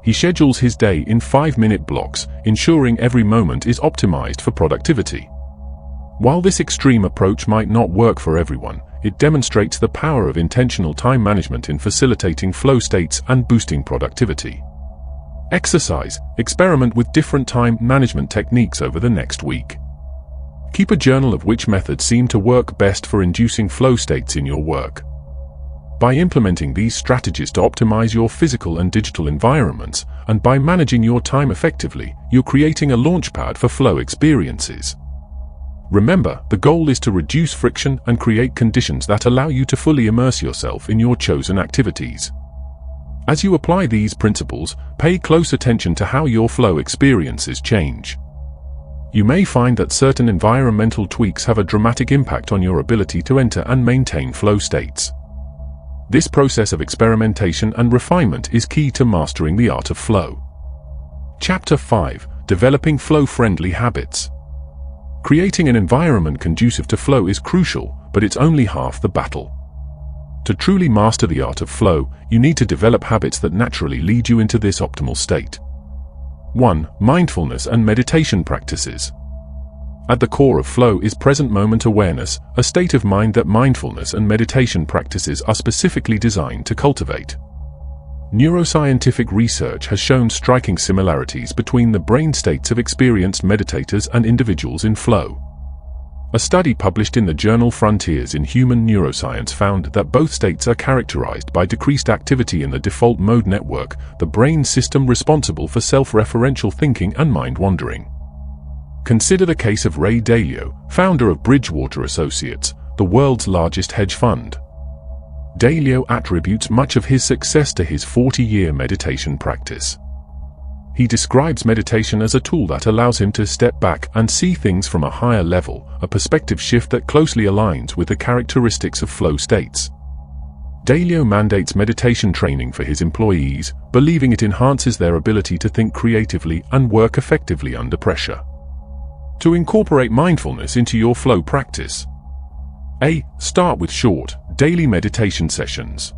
Speaker 1: He schedules his day in 5-minute blocks, ensuring every moment is optimized for productivity. While this extreme approach might not work for everyone, it demonstrates the power of intentional time management in facilitating flow states and boosting productivity. Exercise. Experiment with different time management techniques over the next week. Keep a journal of which methods seem to work best for inducing flow states in your work. By implementing these strategies to optimize your physical and digital environments, and by managing your time effectively, you're creating a launchpad for flow experiences. Remember, the goal is to reduce friction and create conditions that allow you to fully immerse yourself in your chosen activities. As you apply these principles, pay close attention to how your flow experiences change. You may find that certain environmental tweaks have a dramatic impact on your ability to enter and maintain flow states. This process of experimentation and refinement is key to mastering the art of flow. Chapter 5: Developing Flow-Friendly Habits. Creating an environment conducive to flow is crucial, but it's only half the battle. To truly master the art of flow, you need to develop habits that naturally lead you into this optimal state. 1. Mindfulness and meditation practices. At the core of flow is present moment awareness, a state of mind that mindfulness and meditation practices are specifically designed to cultivate. Neuroscientific research has shown striking similarities between the brain states of experienced meditators and individuals in flow. A study published in the journal Frontiers in Human Neuroscience found that both states are characterized by decreased activity in the default mode network, the brain system responsible for self-referential thinking and mind-wandering. Consider the case of Ray Dalio, founder of Bridgewater Associates, the world's largest hedge fund. Dalio attributes much of his success to his 40-year meditation practice. He describes meditation as a tool that allows him to step back and see things from a higher level, a perspective shift that closely aligns with the characteristics of flow states. Dalio mandates meditation training for his employees, believing it enhances their ability to think creatively and work effectively under pressure. To incorporate mindfulness into your flow practice. A. Start with short, daily meditation sessions.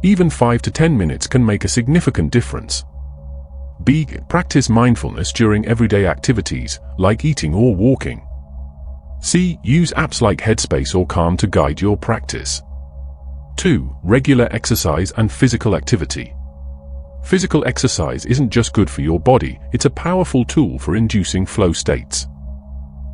Speaker 1: Even 5 to 10 minutes can make a significant difference. B. Practice mindfulness during everyday activities, like eating or walking. C. Use apps like Headspace or Calm to guide your practice. 2. Regular exercise and physical activity. Physical exercise isn't just good for your body, it's a powerful tool for inducing flow states.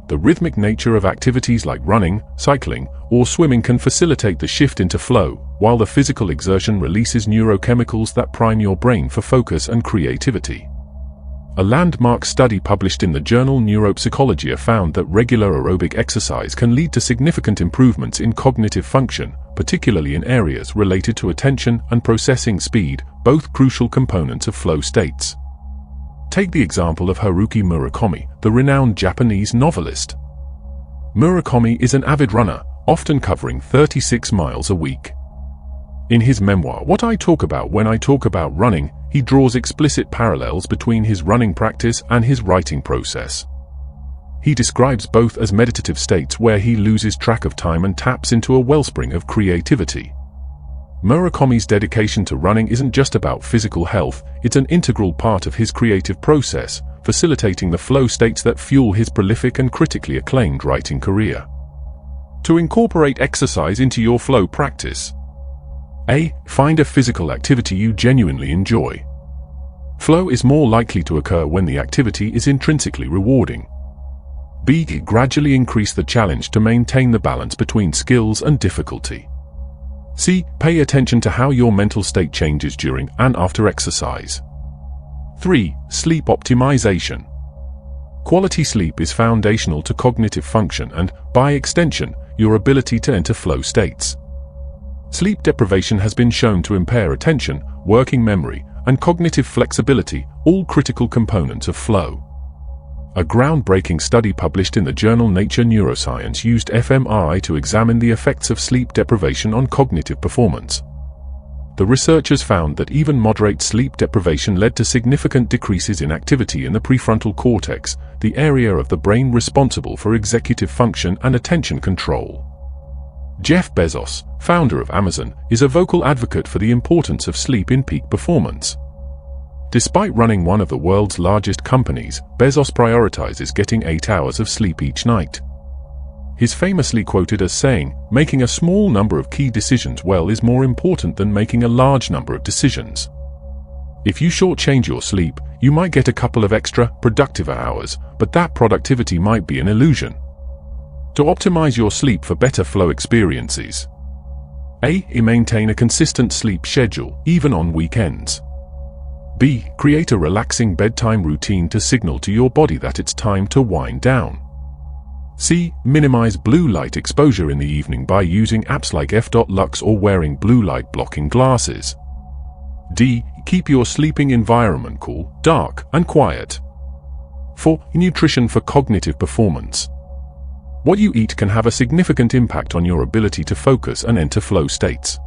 Speaker 1: The rhythmic nature of activities like running, cycling, or swimming can facilitate the shift into flow, while the physical exertion releases neurochemicals that prime your brain for focus and creativity. A landmark study published in the journal Neuropsychology found that regular aerobic exercise can lead to significant improvements in cognitive function, particularly in areas related to attention and processing speed, both crucial components of flow states. Take the example of Haruki Murakami, the renowned Japanese novelist. Murakami is an avid runner, often covering 36 miles a week. In his memoir, What I Talk About When I Talk About Running, he draws explicit parallels between his running practice and his writing process. He describes both as meditative states where he loses track of time and taps into a wellspring of creativity. Murakami's dedication to running isn't just about physical health, it's an integral part of his creative process, facilitating the flow states that fuel his prolific and critically acclaimed writing career. To incorporate exercise into your flow practice. A. Find a physical activity you genuinely enjoy. Flow is more likely to occur when the activity is intrinsically rewarding. B. Gradually increase the challenge to maintain the balance between skills and difficulty. C. Pay attention to how your mental state changes during and after exercise. 3. Sleep optimization. Quality sleep is foundational to cognitive function and, by extension, your ability to enter flow states. Sleep deprivation has been shown to impair attention, working memory, and cognitive flexibility, all critical components of flow. A groundbreaking study published in the journal Nature Neuroscience used fMRI to examine the effects of sleep deprivation on cognitive performance. The researchers found that even moderate sleep deprivation led to significant decreases in activity in the prefrontal cortex, the area of the brain responsible for executive function and attention control. Jeff Bezos, founder of Amazon, is a vocal advocate for the importance of sleep in peak performance. Despite running one of the world's largest companies, Bezos prioritizes getting 8 hours of sleep each night. He's famously quoted as saying, "Making a small number of key decisions well is more important than making a large number of decisions." If you shortchange your sleep, you might get a couple of extra, productive hours, but that productivity might be an illusion. To optimize your sleep for better flow experiences. A. Maintain a consistent sleep schedule, even on weekends. B. Create a relaxing bedtime routine to signal to your body that it's time to wind down. C. Minimize blue light exposure in the evening by using apps like effortless or wearing blue light blocking glasses. D. Keep your sleeping environment cool, dark, and quiet. 4. Nutrition for cognitive performance. What you eat can have a significant impact on your ability to focus and enter flow states.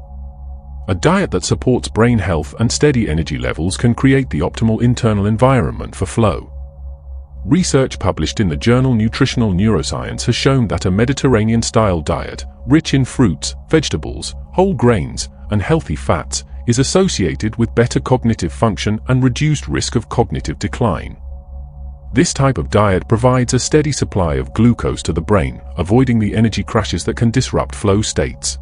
Speaker 1: A diet that supports brain health and steady energy levels can create the optimal internal environment for flow. Research published in the journal Nutritional Neuroscience has shown that a Mediterranean-style diet, rich in fruits, vegetables, whole grains, and healthy fats, is associated with better cognitive function and reduced risk of cognitive decline. This type of diet provides a steady supply of glucose to the brain, avoiding the energy crashes that can disrupt flow states.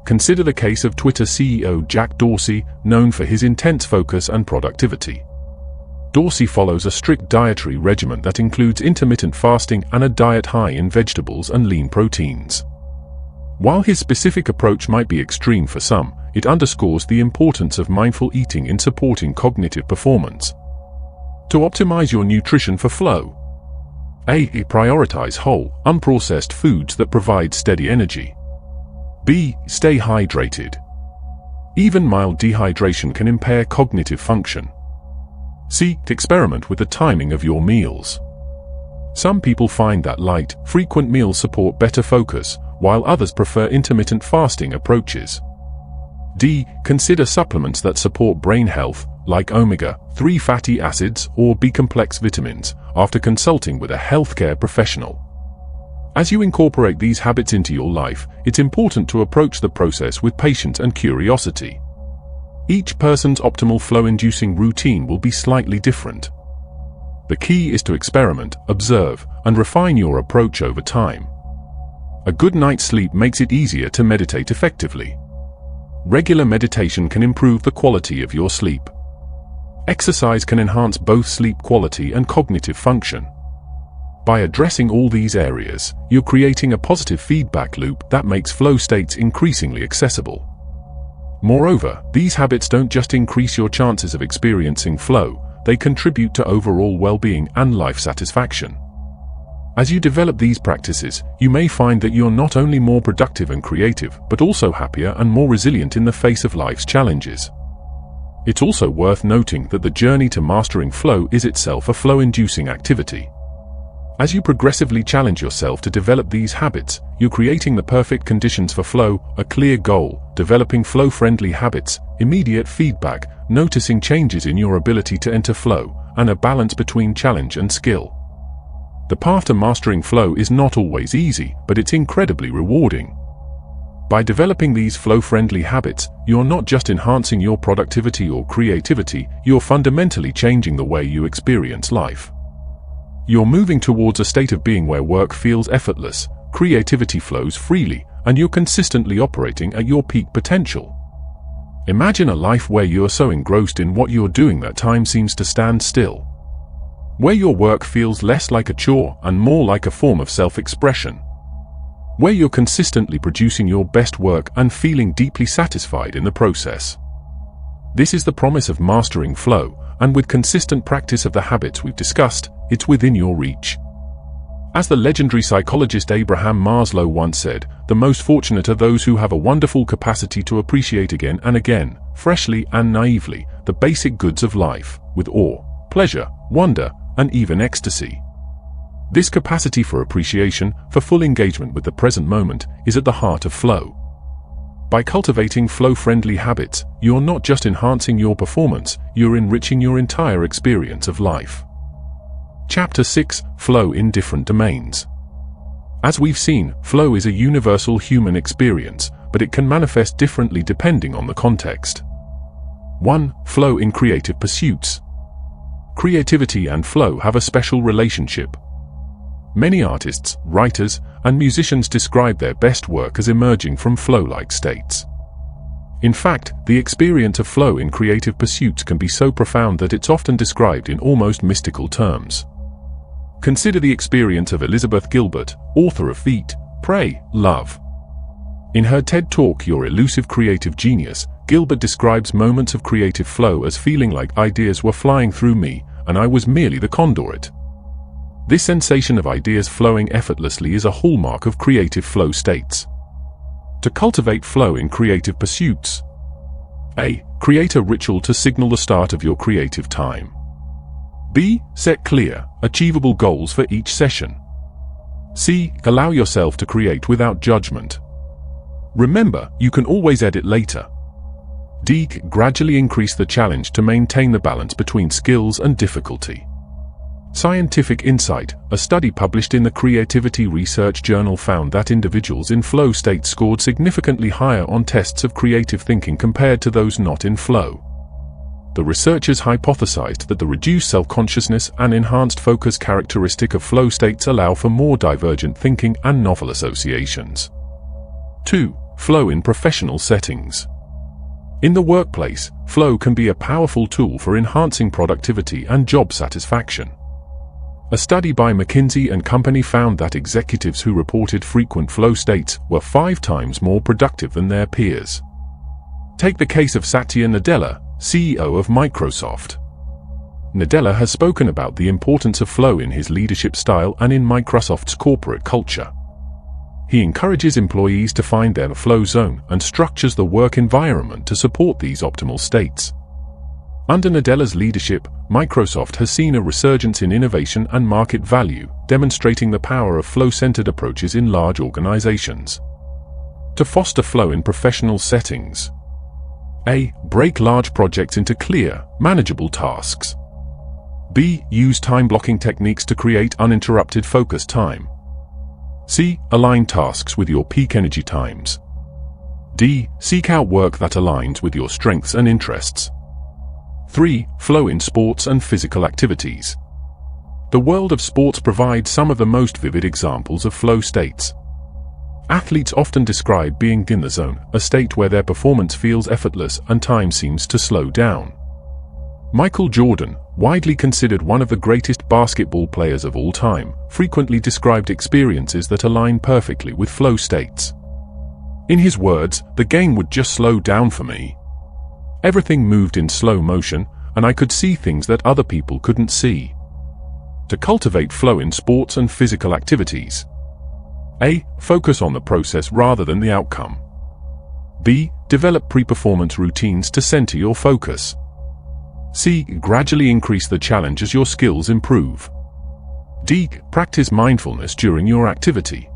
Speaker 1: Consider the case of Twitter CEO Jack Dorsey, known for his intense focus and productivity. Dorsey follows a strict dietary regimen that includes intermittent fasting and a diet high in vegetables and lean proteins. While his specific approach might be extreme for some, it underscores the importance of mindful eating in supporting cognitive performance. To optimize your nutrition for flow. A. Prioritize whole, unprocessed foods that provide steady energy. B. Stay hydrated. Even mild dehydration can impair cognitive function. C. Experiment with the timing of your meals. Some people find that light, frequent meals support better focus, while others prefer intermittent fasting approaches. D. Consider supplements that support brain health, like omega-3 fatty acids or B-complex vitamins, after consulting with a healthcare professional. As you incorporate these habits into your life, it's important to approach the process with patience and curiosity. Each person's optimal flow-inducing routine will be slightly different. The key is to experiment, observe, and refine your approach over time. A good night's sleep makes it easier to meditate effectively. Regular meditation can improve the quality of your sleep. Exercise can enhance both sleep quality and cognitive function. By addressing all these areas, you're creating a positive feedback loop that makes flow states increasingly accessible. Moreover, these habits don't just increase your chances of experiencing flow, they contribute to overall well-being and life satisfaction. As you develop these practices, you may find that you're not only more productive and creative, but also happier and more resilient in the face of life's challenges. It's also worth noting that the journey to mastering flow is itself a flow-inducing activity. As you progressively challenge yourself to develop these habits, you're creating the perfect conditions for flow, a clear goal, developing flow-friendly habits, immediate feedback, noticing changes in your ability to enter flow, and a balance between challenge and skill. The path to mastering flow is not always easy, but it's incredibly rewarding. By developing these flow-friendly habits, you're not just enhancing your productivity or creativity, you're fundamentally changing the way you experience life. You're moving towards a state of being where work feels effortless, creativity flows freely, and you're consistently operating at your peak potential. Imagine a life where you're so engrossed in what you're doing that time seems to stand still. Where your work feels less like a chore and more like a form of self-expression. Where you're consistently producing your best work and feeling deeply satisfied in the process. This is the promise of mastering flow, and with consistent practice of the habits we've discussed, it's within your reach. As the legendary psychologist Abraham Maslow once said, the most fortunate are those who have a wonderful capacity to appreciate again and again, freshly and naively, the basic goods of life, with awe, pleasure, wonder, and even ecstasy. This capacity for appreciation, for full engagement with the present moment, is at the heart of flow. By cultivating flow-friendly habits, you're not just enhancing your performance, you're enriching your entire experience of life. Chapter 6: Flow in Different Domains. As we've seen, flow is a universal human experience, but it can manifest differently depending on the context. 1. Flow in creative pursuits. Creativity and flow have a special relationship. Many artists, writers, and musicians describe their best work as emerging from flow-like states. In fact, the experience of flow in creative pursuits can be so profound that it's often described in almost mystical terms. Consider the experience of Elizabeth Gilbert, author of Eat, Pray, Love. In her TED Talk, Your Elusive Creative Genius, Gilbert describes moments of creative flow as feeling like ideas were flying through me, and I was merely the conduit. This sensation of ideas flowing effortlessly is a hallmark of creative flow states. To cultivate flow in creative pursuits. A. Create a ritual to signal the start of your creative time. B. Set clear, achievable goals for each session. C. Allow yourself to create without judgment. Remember, you can always edit later. D. Gradually increase the challenge to maintain the balance between skills and difficulty. Scientific insight. A study published in the Creativity Research Journal found that individuals in flow state scored significantly higher on tests of creative thinking compared to those not in flow. The researchers hypothesized that the reduced self-consciousness and enhanced focus characteristic of flow states allow for more divergent thinking and novel associations. 2. Flow in professional settings. In the workplace, flow can be a powerful tool for enhancing productivity and job satisfaction. A study by McKinsey & Company found that executives who reported frequent flow states were 5 times more productive than their peers. Take the case of Satya Nadella, CEO of Microsoft. Nadella has spoken about the importance of flow in his leadership style and in Microsoft's corporate culture. He encourages employees to find their flow zone and structures the work environment to support these optimal states. Under Nadella's leadership, Microsoft has seen a resurgence in innovation and market value, demonstrating the power of flow-centered approaches in large organizations. To foster flow in professional settings. A. Break large projects into clear, manageable tasks. B. Use time-blocking techniques to create uninterrupted focus time. C. Align tasks with your peak energy times. D. Seek out work that aligns with your strengths and interests. 3. Flow in sports and physical activities. The world of sports provides some of the most vivid examples of flow states. Athletes often describe being in the zone, a state where their performance feels effortless and time seems to slow down. Michael Jordan, widely considered one of the greatest basketball players of all time, frequently described experiences that align perfectly with flow states. In his words, "The game would just slow down for me. Everything moved in slow motion, and I could see things that other people couldn't see." To cultivate flow in sports and physical activities. A. Focus on the process rather than the outcome. B. Develop pre-performance routines to center your focus. C. Gradually increase the challenge as your skills improve. D. Practice mindfulness during your activity.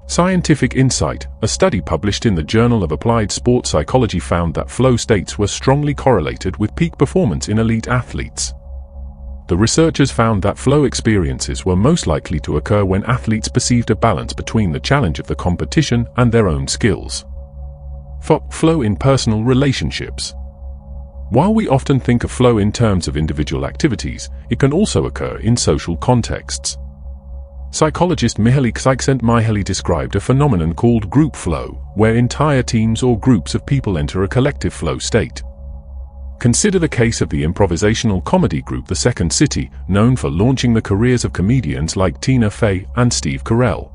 Speaker 1: Scientific insight. A study published in the Journal of Applied Sports Psychology found that flow states were strongly correlated with peak performance in elite athletes. The researchers found that flow experiences were most likely to occur when athletes perceived a balance between the challenge of the competition and their own skills. Flow in personal relationships. While we often think of flow in terms of individual activities, it can also occur in social contexts. Psychologist Mihaly Csikszentmihalyi described a phenomenon called group flow, where entire teams or groups of people enter a collective flow state. Consider the case of the improvisational comedy group The Second City, known for launching the careers of comedians like Tina Fey and Steve Carell.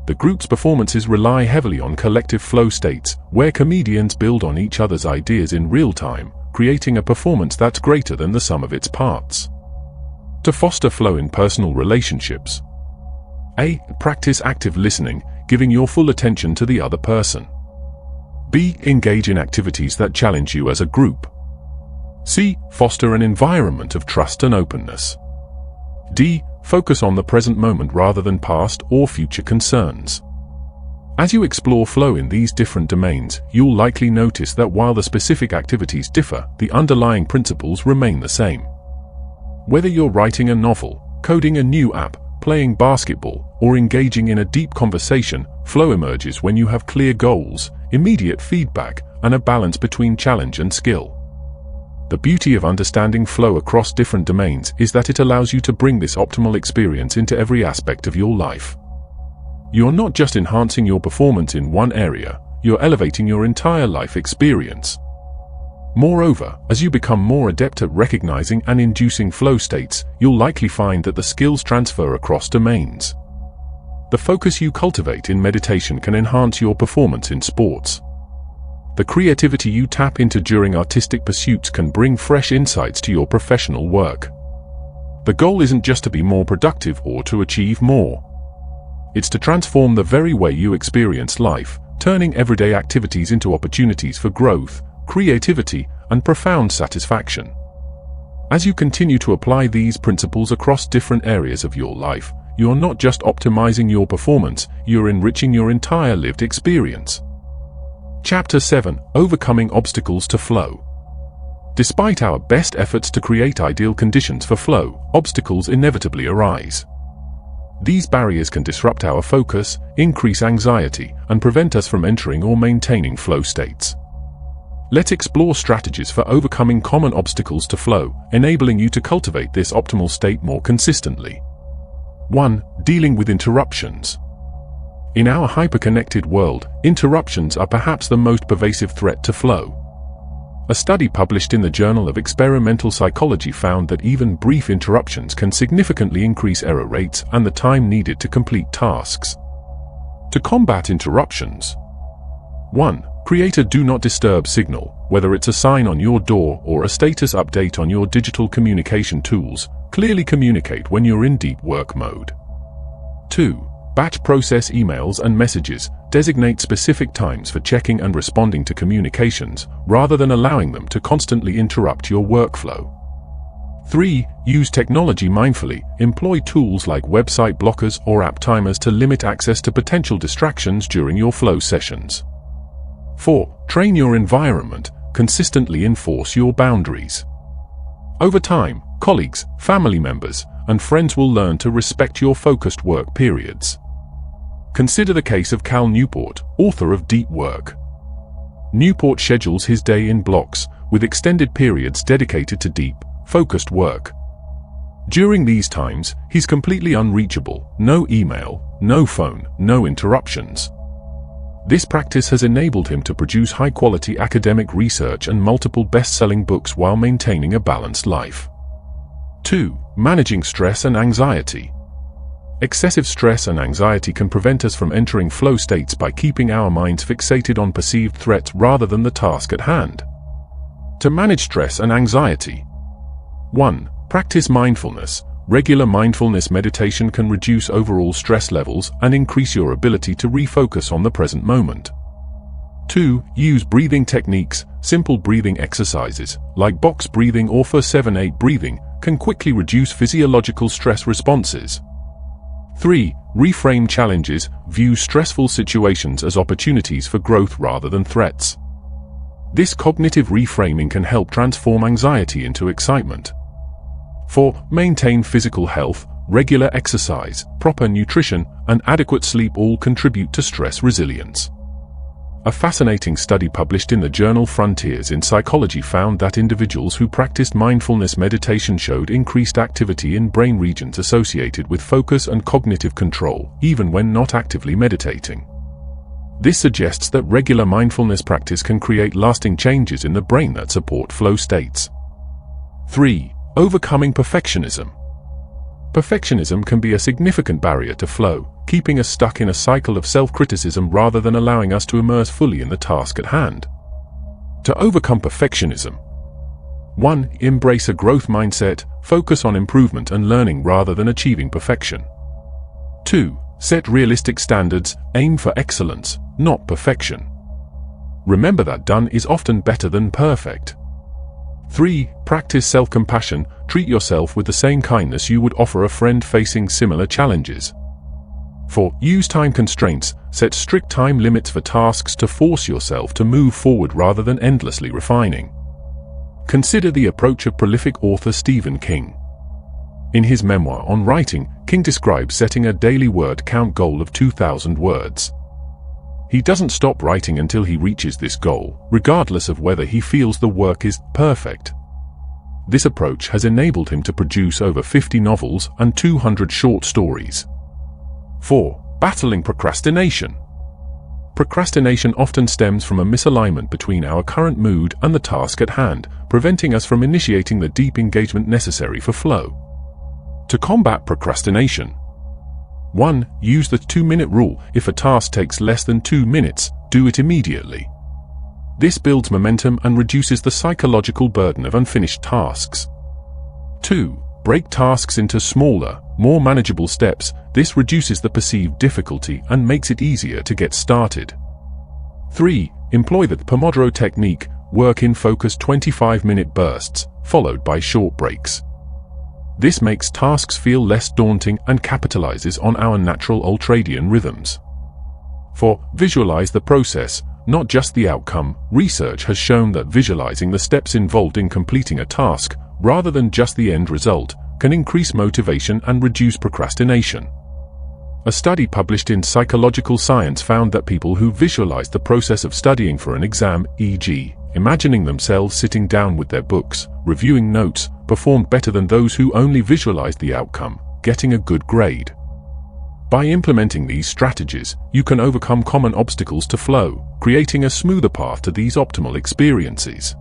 Speaker 1: The group's performances rely heavily on collective flow states, where comedians build on each other's ideas in real time, creating a performance that's greater than the sum of its parts. To foster flow in personal relationships. A. Practice active listening, giving your full attention to the other person. B. Engage in activities that challenge you as a group. C. Foster an environment of trust and openness. D. Focus on the present moment rather than past or future concerns. As you explore flow in these different domains, you'll likely notice that while the specific activities differ, the underlying principles remain the same. Whether you're writing a novel, coding a new app, playing basketball, or engaging in a deep conversation, flow emerges when you have clear goals, immediate feedback, and a balance between challenge and skill. The beauty of understanding flow across different domains is that it allows you to bring this optimal experience into every aspect of your life. You're not just enhancing your performance in one area, you're elevating your entire life experience. Moreover, as you become more adept at recognizing and inducing flow states, you'll likely find that the skills transfer across domains. The focus you cultivate in meditation can enhance your performance in sports. The creativity you tap into during artistic pursuits can bring fresh insights to your professional work. The goal isn't just to be more productive or to achieve more. It's to transform the very way you experience life, turning everyday activities into opportunities for growth, creativity, and profound satisfaction. As you continue to apply these principles across different areas of your life, you're not just optimizing your performance, you're enriching your entire lived experience. Chapter 7: Overcoming Obstacles to Flow. Despite our best efforts to create ideal conditions for flow, obstacles inevitably arise. These barriers can disrupt our focus, increase anxiety, and prevent us from entering or maintaining flow states. Let's explore strategies for overcoming common obstacles to flow, enabling you to cultivate this optimal state more consistently. 1. Dealing with interruptions. In our hyper-connected world, interruptions are perhaps the most pervasive threat to flow. A study published in the Journal of Experimental Psychology found that even brief interruptions can significantly increase error rates and the time needed to complete tasks. To combat interruptions: 1. Create a Do Not Disturb signal, whether it's a sign on your door or a status update on your digital communication tools. Clearly communicate when you're in deep work mode. 2. Batch process emails and messages. Designate specific times for checking and responding to communications, rather than allowing them to constantly interrupt your workflow. 3. Use technology mindfully. Employ tools like website blockers or app timers to limit access to potential distractions during your flow sessions. 4. Train your environment. Consistently enforce your boundaries. Over time, colleagues, family members, and friends will learn to respect your focused work periods. Consider the case of Cal Newport, author of Deep Work. Newport schedules his day in blocks, with extended periods dedicated to deep, focused work. During these times, he's completely unreachable: no email, no phone, no interruptions. This practice has enabled him to produce high-quality academic research and multiple best-selling books while maintaining a balanced life. 2. Managing stress and anxiety. Excessive stress and anxiety can prevent us from entering flow states by keeping our minds fixated on perceived threats rather than the task at hand. To manage stress and anxiety: 1. Practice mindfulness. Regular mindfulness meditation can reduce overall stress levels and increase your ability to refocus on the present moment. 2. Use breathing techniques. Simple breathing exercises, like box breathing or 4-7-8 breathing, can quickly reduce physiological stress responses. 3. Reframe challenges. View stressful situations as opportunities for growth rather than threats. This cognitive reframing can help transform anxiety into excitement. 4. Maintain physical health. Regular exercise, proper nutrition, and adequate sleep all contribute to stress resilience. A fascinating study published in the journal Frontiers in Psychology found that individuals who practiced mindfulness meditation showed increased activity in brain regions associated with focus and cognitive control, even when not actively meditating. This suggests that regular mindfulness practice can create lasting changes in the brain that support flow states. 3. Overcoming perfectionism. Perfectionism can be a significant barrier to flow, keeping us stuck in a cycle of self-criticism rather than allowing us to immerse fully in the task at hand. To overcome perfectionism: 1. Embrace a growth mindset. Focus on improvement and learning rather than achieving perfection. 2. Set realistic standards. Aim for excellence, not perfection. Remember that done is often better than perfect. 3. Practice self-compassion. Treat yourself with the same kindness you would offer a friend facing similar challenges. 4. Use time constraints. Set strict time limits for tasks to force yourself to move forward rather than endlessly refining. Consider the approach of prolific author Stephen King. In his memoir on writing, King describes setting a daily word count goal of 2,000 words. He doesn't stop writing until he reaches this goal, regardless of whether he feels the work is perfect. This approach has enabled him to produce over 50 novels and 200 short stories. 4. Battling procrastination. Procrastination often stems from a misalignment between our current mood and the task at hand, preventing us from initiating the deep engagement necessary for flow. To combat procrastination: 1. Use the 2-minute rule. If a task takes less than 2 minutes, do it immediately. This builds momentum and reduces the psychological burden of unfinished tasks. 2. Break tasks into smaller, more manageable steps. This reduces the perceived difficulty and makes it easier to get started. 3. Employ the Pomodoro technique. Work in focused 25-minute bursts, followed by short breaks. This makes tasks feel less daunting and capitalizes on our natural ultradian rhythms. 4. Visualize the process, not just the outcome. Research has shown that visualizing the steps involved in completing a task, rather than just the end result, can increase motivation and reduce procrastination. A study published in Psychological Science found that people who visualized the process of studying for an exam, e.g., imagining themselves sitting down with their books, reviewing notes, performed better than those who only visualized the outcome, getting a good grade. By implementing these strategies, you can overcome common obstacles to flow, creating a smoother path to these optimal experiences.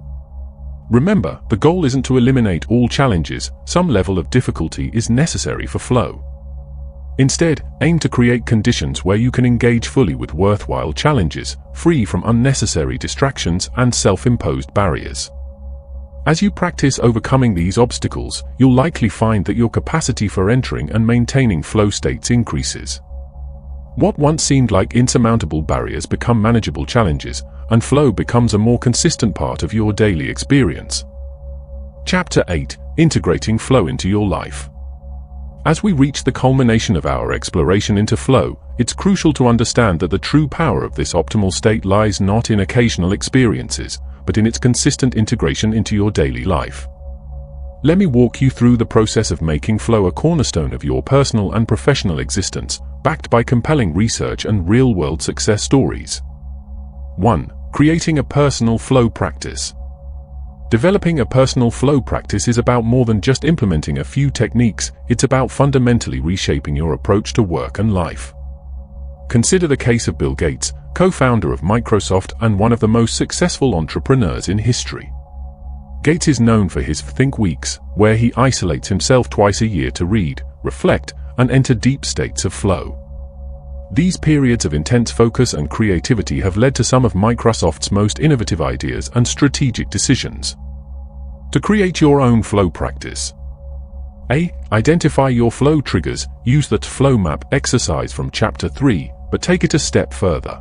Speaker 1: Remember, the goal isn't to eliminate all challenges. Some level of difficulty is necessary for flow. Instead, aim to create conditions where you can engage fully with worthwhile challenges, free from unnecessary distractions and self-imposed barriers. As you practice overcoming these obstacles, you'll likely find that your capacity for entering and maintaining flow states increases. What once seemed like insurmountable barriers become manageable challenges, and flow becomes a more consistent part of your daily experience. Chapter 8: Integrating Flow into Your Life. As we reach the culmination of our exploration into flow, it's crucial to understand that the true power of this optimal state lies not in occasional experiences, but in its consistent integration into your daily life. Let me walk you through the process of making flow a cornerstone of your personal and professional existence, backed by compelling research and real-world success stories. 1. Creating a personal flow practice. Developing a personal flow practice is about more than just implementing a few techniques. It's about fundamentally reshaping your approach to work and life. Consider the case of Bill Gates, co-founder of Microsoft and one of the most successful entrepreneurs in history. Gates is known for his Think Weeks, where he isolates himself twice a year to read, reflect, and enter deep states of flow. These periods of intense focus and creativity have led to some of Microsoft's most innovative ideas and strategic decisions. To create your own flow practice. A. Identify your flow triggers. Use the flow map exercise from Chapter 3, but take it a step further.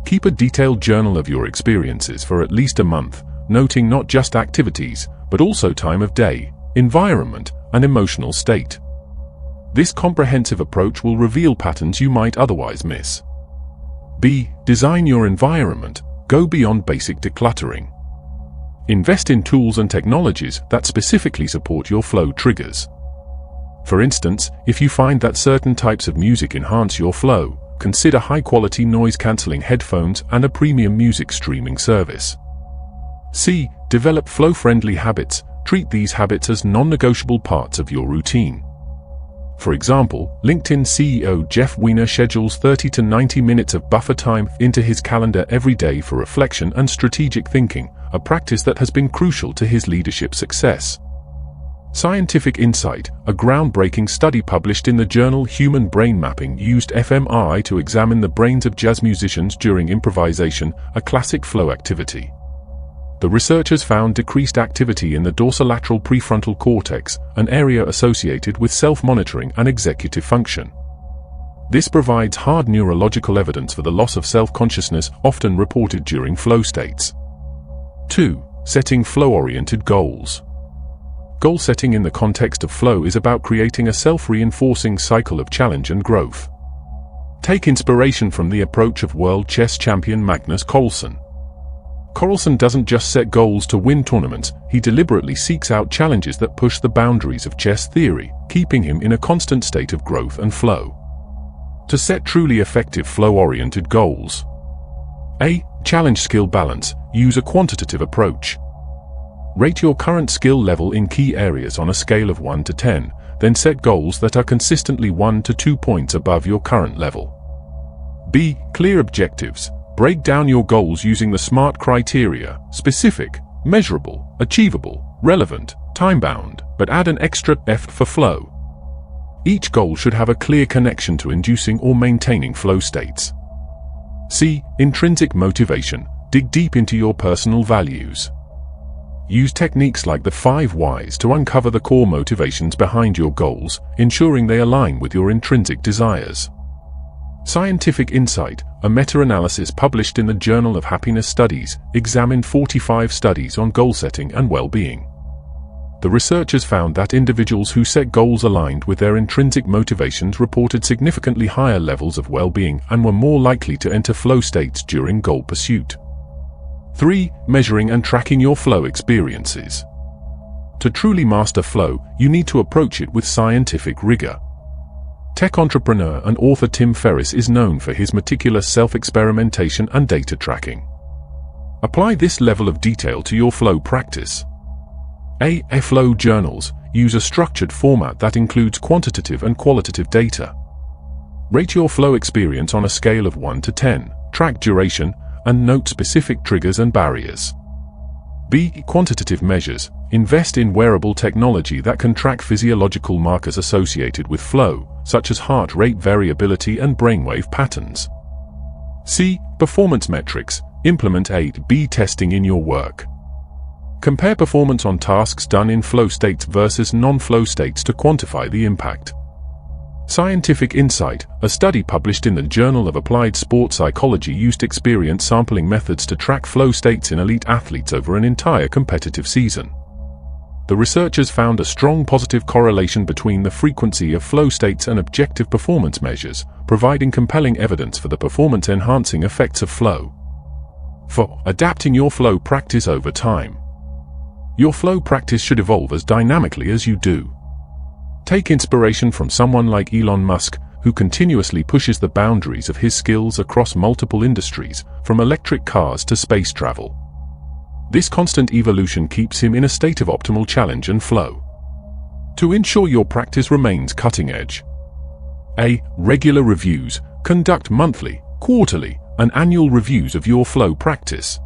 Speaker 1: Keep a detailed journal of your experiences for at least a month, noting not just activities, but also time of day, environment, and emotional state. This comprehensive approach will reveal patterns you might otherwise miss. B. Design your environment. Go beyond basic decluttering. Invest in tools and technologies that specifically support your flow triggers. For instance, if you find that certain types of music enhance your flow, consider high-quality noise-canceling headphones and a premium music streaming service. C. Develop flow-friendly habits. Treat these habits as non-negotiable parts of your routine. For example, LinkedIn CEO Jeff Weiner schedules 30 to 90 minutes of buffer time into his calendar every day for reflection and strategic thinking, a practice that has been crucial to his leadership success. Scientific Insight, a groundbreaking study published in the journal Human Brain Mapping, used fMRI to examine the brains of jazz musicians during improvisation, a classic flow activity. The researchers found decreased activity in the dorsolateral prefrontal cortex, an area associated with self-monitoring and executive function. This provides hard neurological evidence for the loss of self-consciousness often reported during flow states. 2. Setting flow-oriented goals. Goal setting in the context of flow is about creating a self-reinforcing cycle of challenge and growth. Take inspiration from the approach of world chess champion Magnus Carlsen. Carlsen doesn't just set goals to win tournaments, he deliberately seeks out challenges that push the boundaries of chess theory, keeping him in a constant state of growth and flow. To set truly effective flow-oriented goals. A. Challenge skill balance. Use a quantitative approach. Rate your current skill level in key areas on a scale of 1 to 10, then set goals that are consistently 1 to 2 points above your current level. B. Clear objectives. Break down your goals using the SMART criteria: specific, measurable, achievable, relevant, time-bound, but add an extra F for flow. Each goal should have a clear connection to inducing or maintaining flow states. C. Intrinsic motivation. Dig deep into your personal values. Use techniques like the 5 whys to uncover the core motivations behind your goals, ensuring they align with your intrinsic desires. Scientific insight. A meta-analysis published in the Journal of Happiness Studies examined 45 studies on goal setting and well-being. The researchers found that individuals who set goals aligned with their intrinsic motivations reported significantly higher levels of well-being and were more likely to enter flow states during goal pursuit. 3. Measuring and tracking your flow experiences. To truly master flow, you need to approach it with scientific rigor. Tech entrepreneur and author Tim Ferriss is known for his meticulous self-experimentation and data tracking. Apply this level of detail to your flow practice. A. Flow journals. Use a structured format that includes quantitative and qualitative data. Rate your flow experience on a scale of 1 to 10, track duration, and note specific triggers and barriers. B. Quantitative measures. Invest in wearable technology that can track physiological markers associated with flow, such as heart rate variability and brainwave patterns. C. Performance metrics. Implement A/B testing in your work. Compare performance on tasks done in flow states versus non-flow states to quantify the impact. Scientific insight. A study published in the Journal of Applied Sport Psychology used experience sampling methods to track flow states in elite athletes over an entire competitive season. The researchers found a strong positive correlation between the frequency of flow states and objective performance measures, providing compelling evidence for the performance-enhancing effects of flow. 4. Adapting your flow practice over time. Your flow practice should evolve as dynamically as you do. Take inspiration from someone like Elon Musk, who continuously pushes the boundaries of his skills across multiple industries, from electric cars to space travel. This constant evolution keeps him in a state of optimal challenge and flow. To ensure your practice remains cutting edge. A. Regular reviews. Conduct monthly, quarterly, and annual reviews of your flow practice.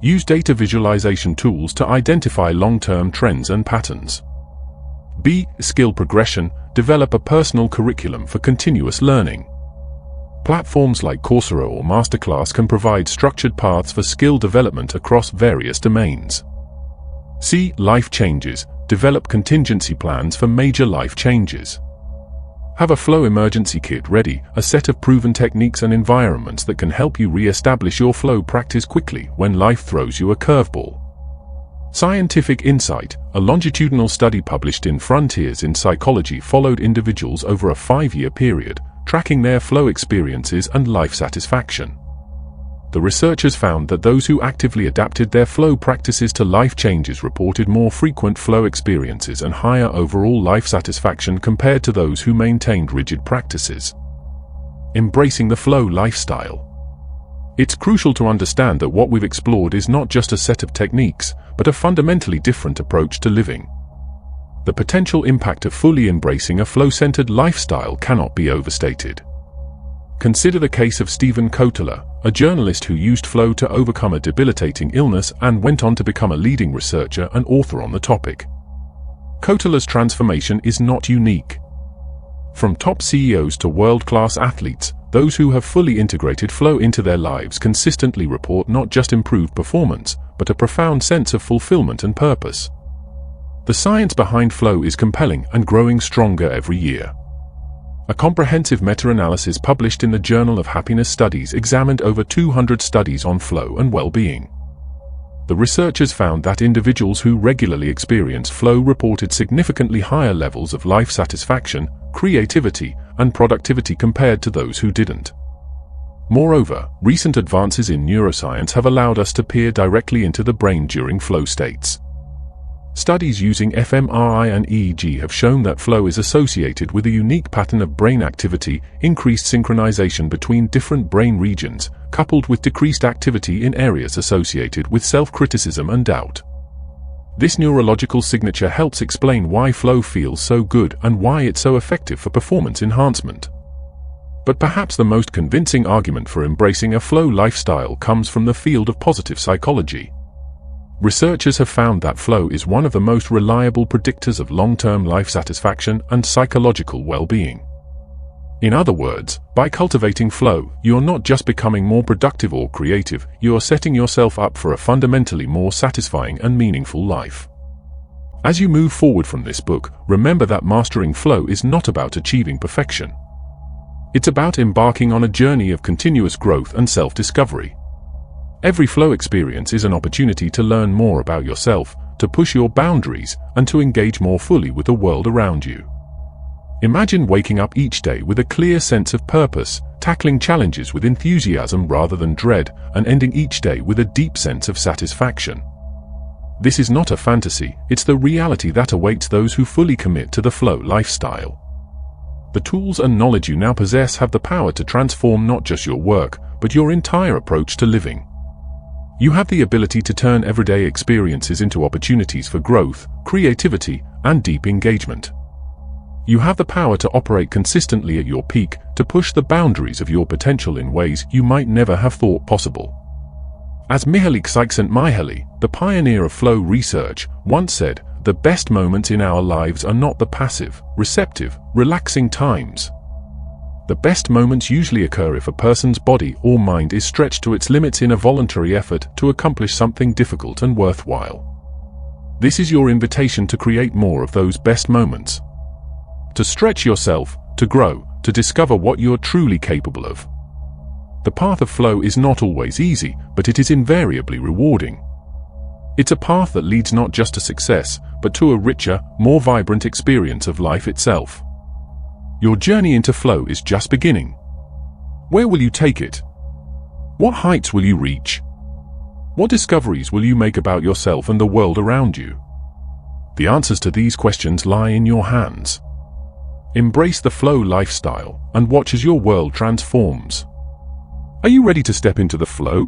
Speaker 1: Use data visualization tools to identify long-term trends and patterns. B. Skill progression. Develop a personal curriculum for continuous learning. Platforms like Coursera or Masterclass can provide structured paths for skill development across various domains. C. Life changes. Develop contingency plans for major life changes. Have a flow emergency kit ready, a set of proven techniques and environments that can help you re-establish your flow practice quickly when life throws you a curveball. Scientific insight. A longitudinal study published in Frontiers in Psychology followed individuals over a 5-year period, tracking their flow experiences and life satisfaction. The researchers found that those who actively adapted their flow practices to life changes reported more frequent flow experiences and higher overall life satisfaction compared to those who maintained rigid practices. Embracing the flow lifestyle. It's crucial to understand that what we've explored is not just a set of techniques, but a fundamentally different approach to living. The potential impact of fully embracing a flow-centered lifestyle cannot be overstated. Consider the case of Stephen Kotler, a journalist who used flow to overcome a debilitating illness and went on to become a leading researcher and author on the topic. Kotler's transformation is not unique. From top CEOs to world-class athletes, those who have fully integrated flow into their lives consistently report not just improved performance, but a profound sense of fulfillment and purpose. The science behind flow is compelling and growing stronger every year. A comprehensive meta-analysis published in the Journal of Happiness Studies examined over 200 studies on flow and well-being. The researchers found that individuals who regularly experienced flow reported significantly higher levels of life satisfaction, creativity, and productivity compared to those who didn't. Moreover, recent advances in neuroscience have allowed us to peer directly into the brain during flow states. Studies using fMRI and EEG have shown that flow is associated with a unique pattern of brain activity, increased synchronization between different brain regions, coupled with decreased activity in areas associated with self-criticism and doubt. This neurological signature helps explain why flow feels so good and why it's so effective for performance enhancement. But perhaps the most convincing argument for embracing a flow lifestyle comes from the field of positive psychology. Researchers have found that flow is one of the most reliable predictors of long-term life satisfaction and psychological well-being. In other words, by cultivating flow, you're not just becoming more productive or creative, you are setting yourself up for a fundamentally more satisfying and meaningful life. As you move forward from this book, remember that mastering flow is not about achieving perfection. It's about embarking on a journey of continuous growth and self-discovery. Every flow experience is an opportunity to learn more about yourself, to push your boundaries, and to engage more fully with the world around you. Imagine waking up each day with a clear sense of purpose, tackling challenges with enthusiasm rather than dread, and ending each day with a deep sense of satisfaction. This is not a fantasy, it's the reality that awaits those who fully commit to the flow lifestyle. The tools and knowledge you now possess have the power to transform not just your work, but your entire approach to living. You have the ability to turn everyday experiences into opportunities for growth, creativity, and deep engagement. You have the power to operate consistently at your peak, to push the boundaries of your potential in ways you might never have thought possible. As Mihaly Csikszentmihalyi, the pioneer of flow research, once said, "The best moments in our lives are not the passive, receptive, relaxing times. The best moments usually occur if a person's body or mind is stretched to its limits in a voluntary effort to accomplish something difficult and worthwhile." This is your invitation to create more of those best moments. To stretch yourself, to grow, to discover what you're truly capable of. The path of flow is not always easy, but it is invariably rewarding. It's a path that leads not just to success, but to a richer, more vibrant experience of life itself. Your journey into flow is just beginning. Where will you take it? What heights will you reach? What discoveries will you make about yourself and the world around you? The answers to these questions lie in your hands. Embrace the flow lifestyle and watch as your world transforms. Are you ready to step into the flow?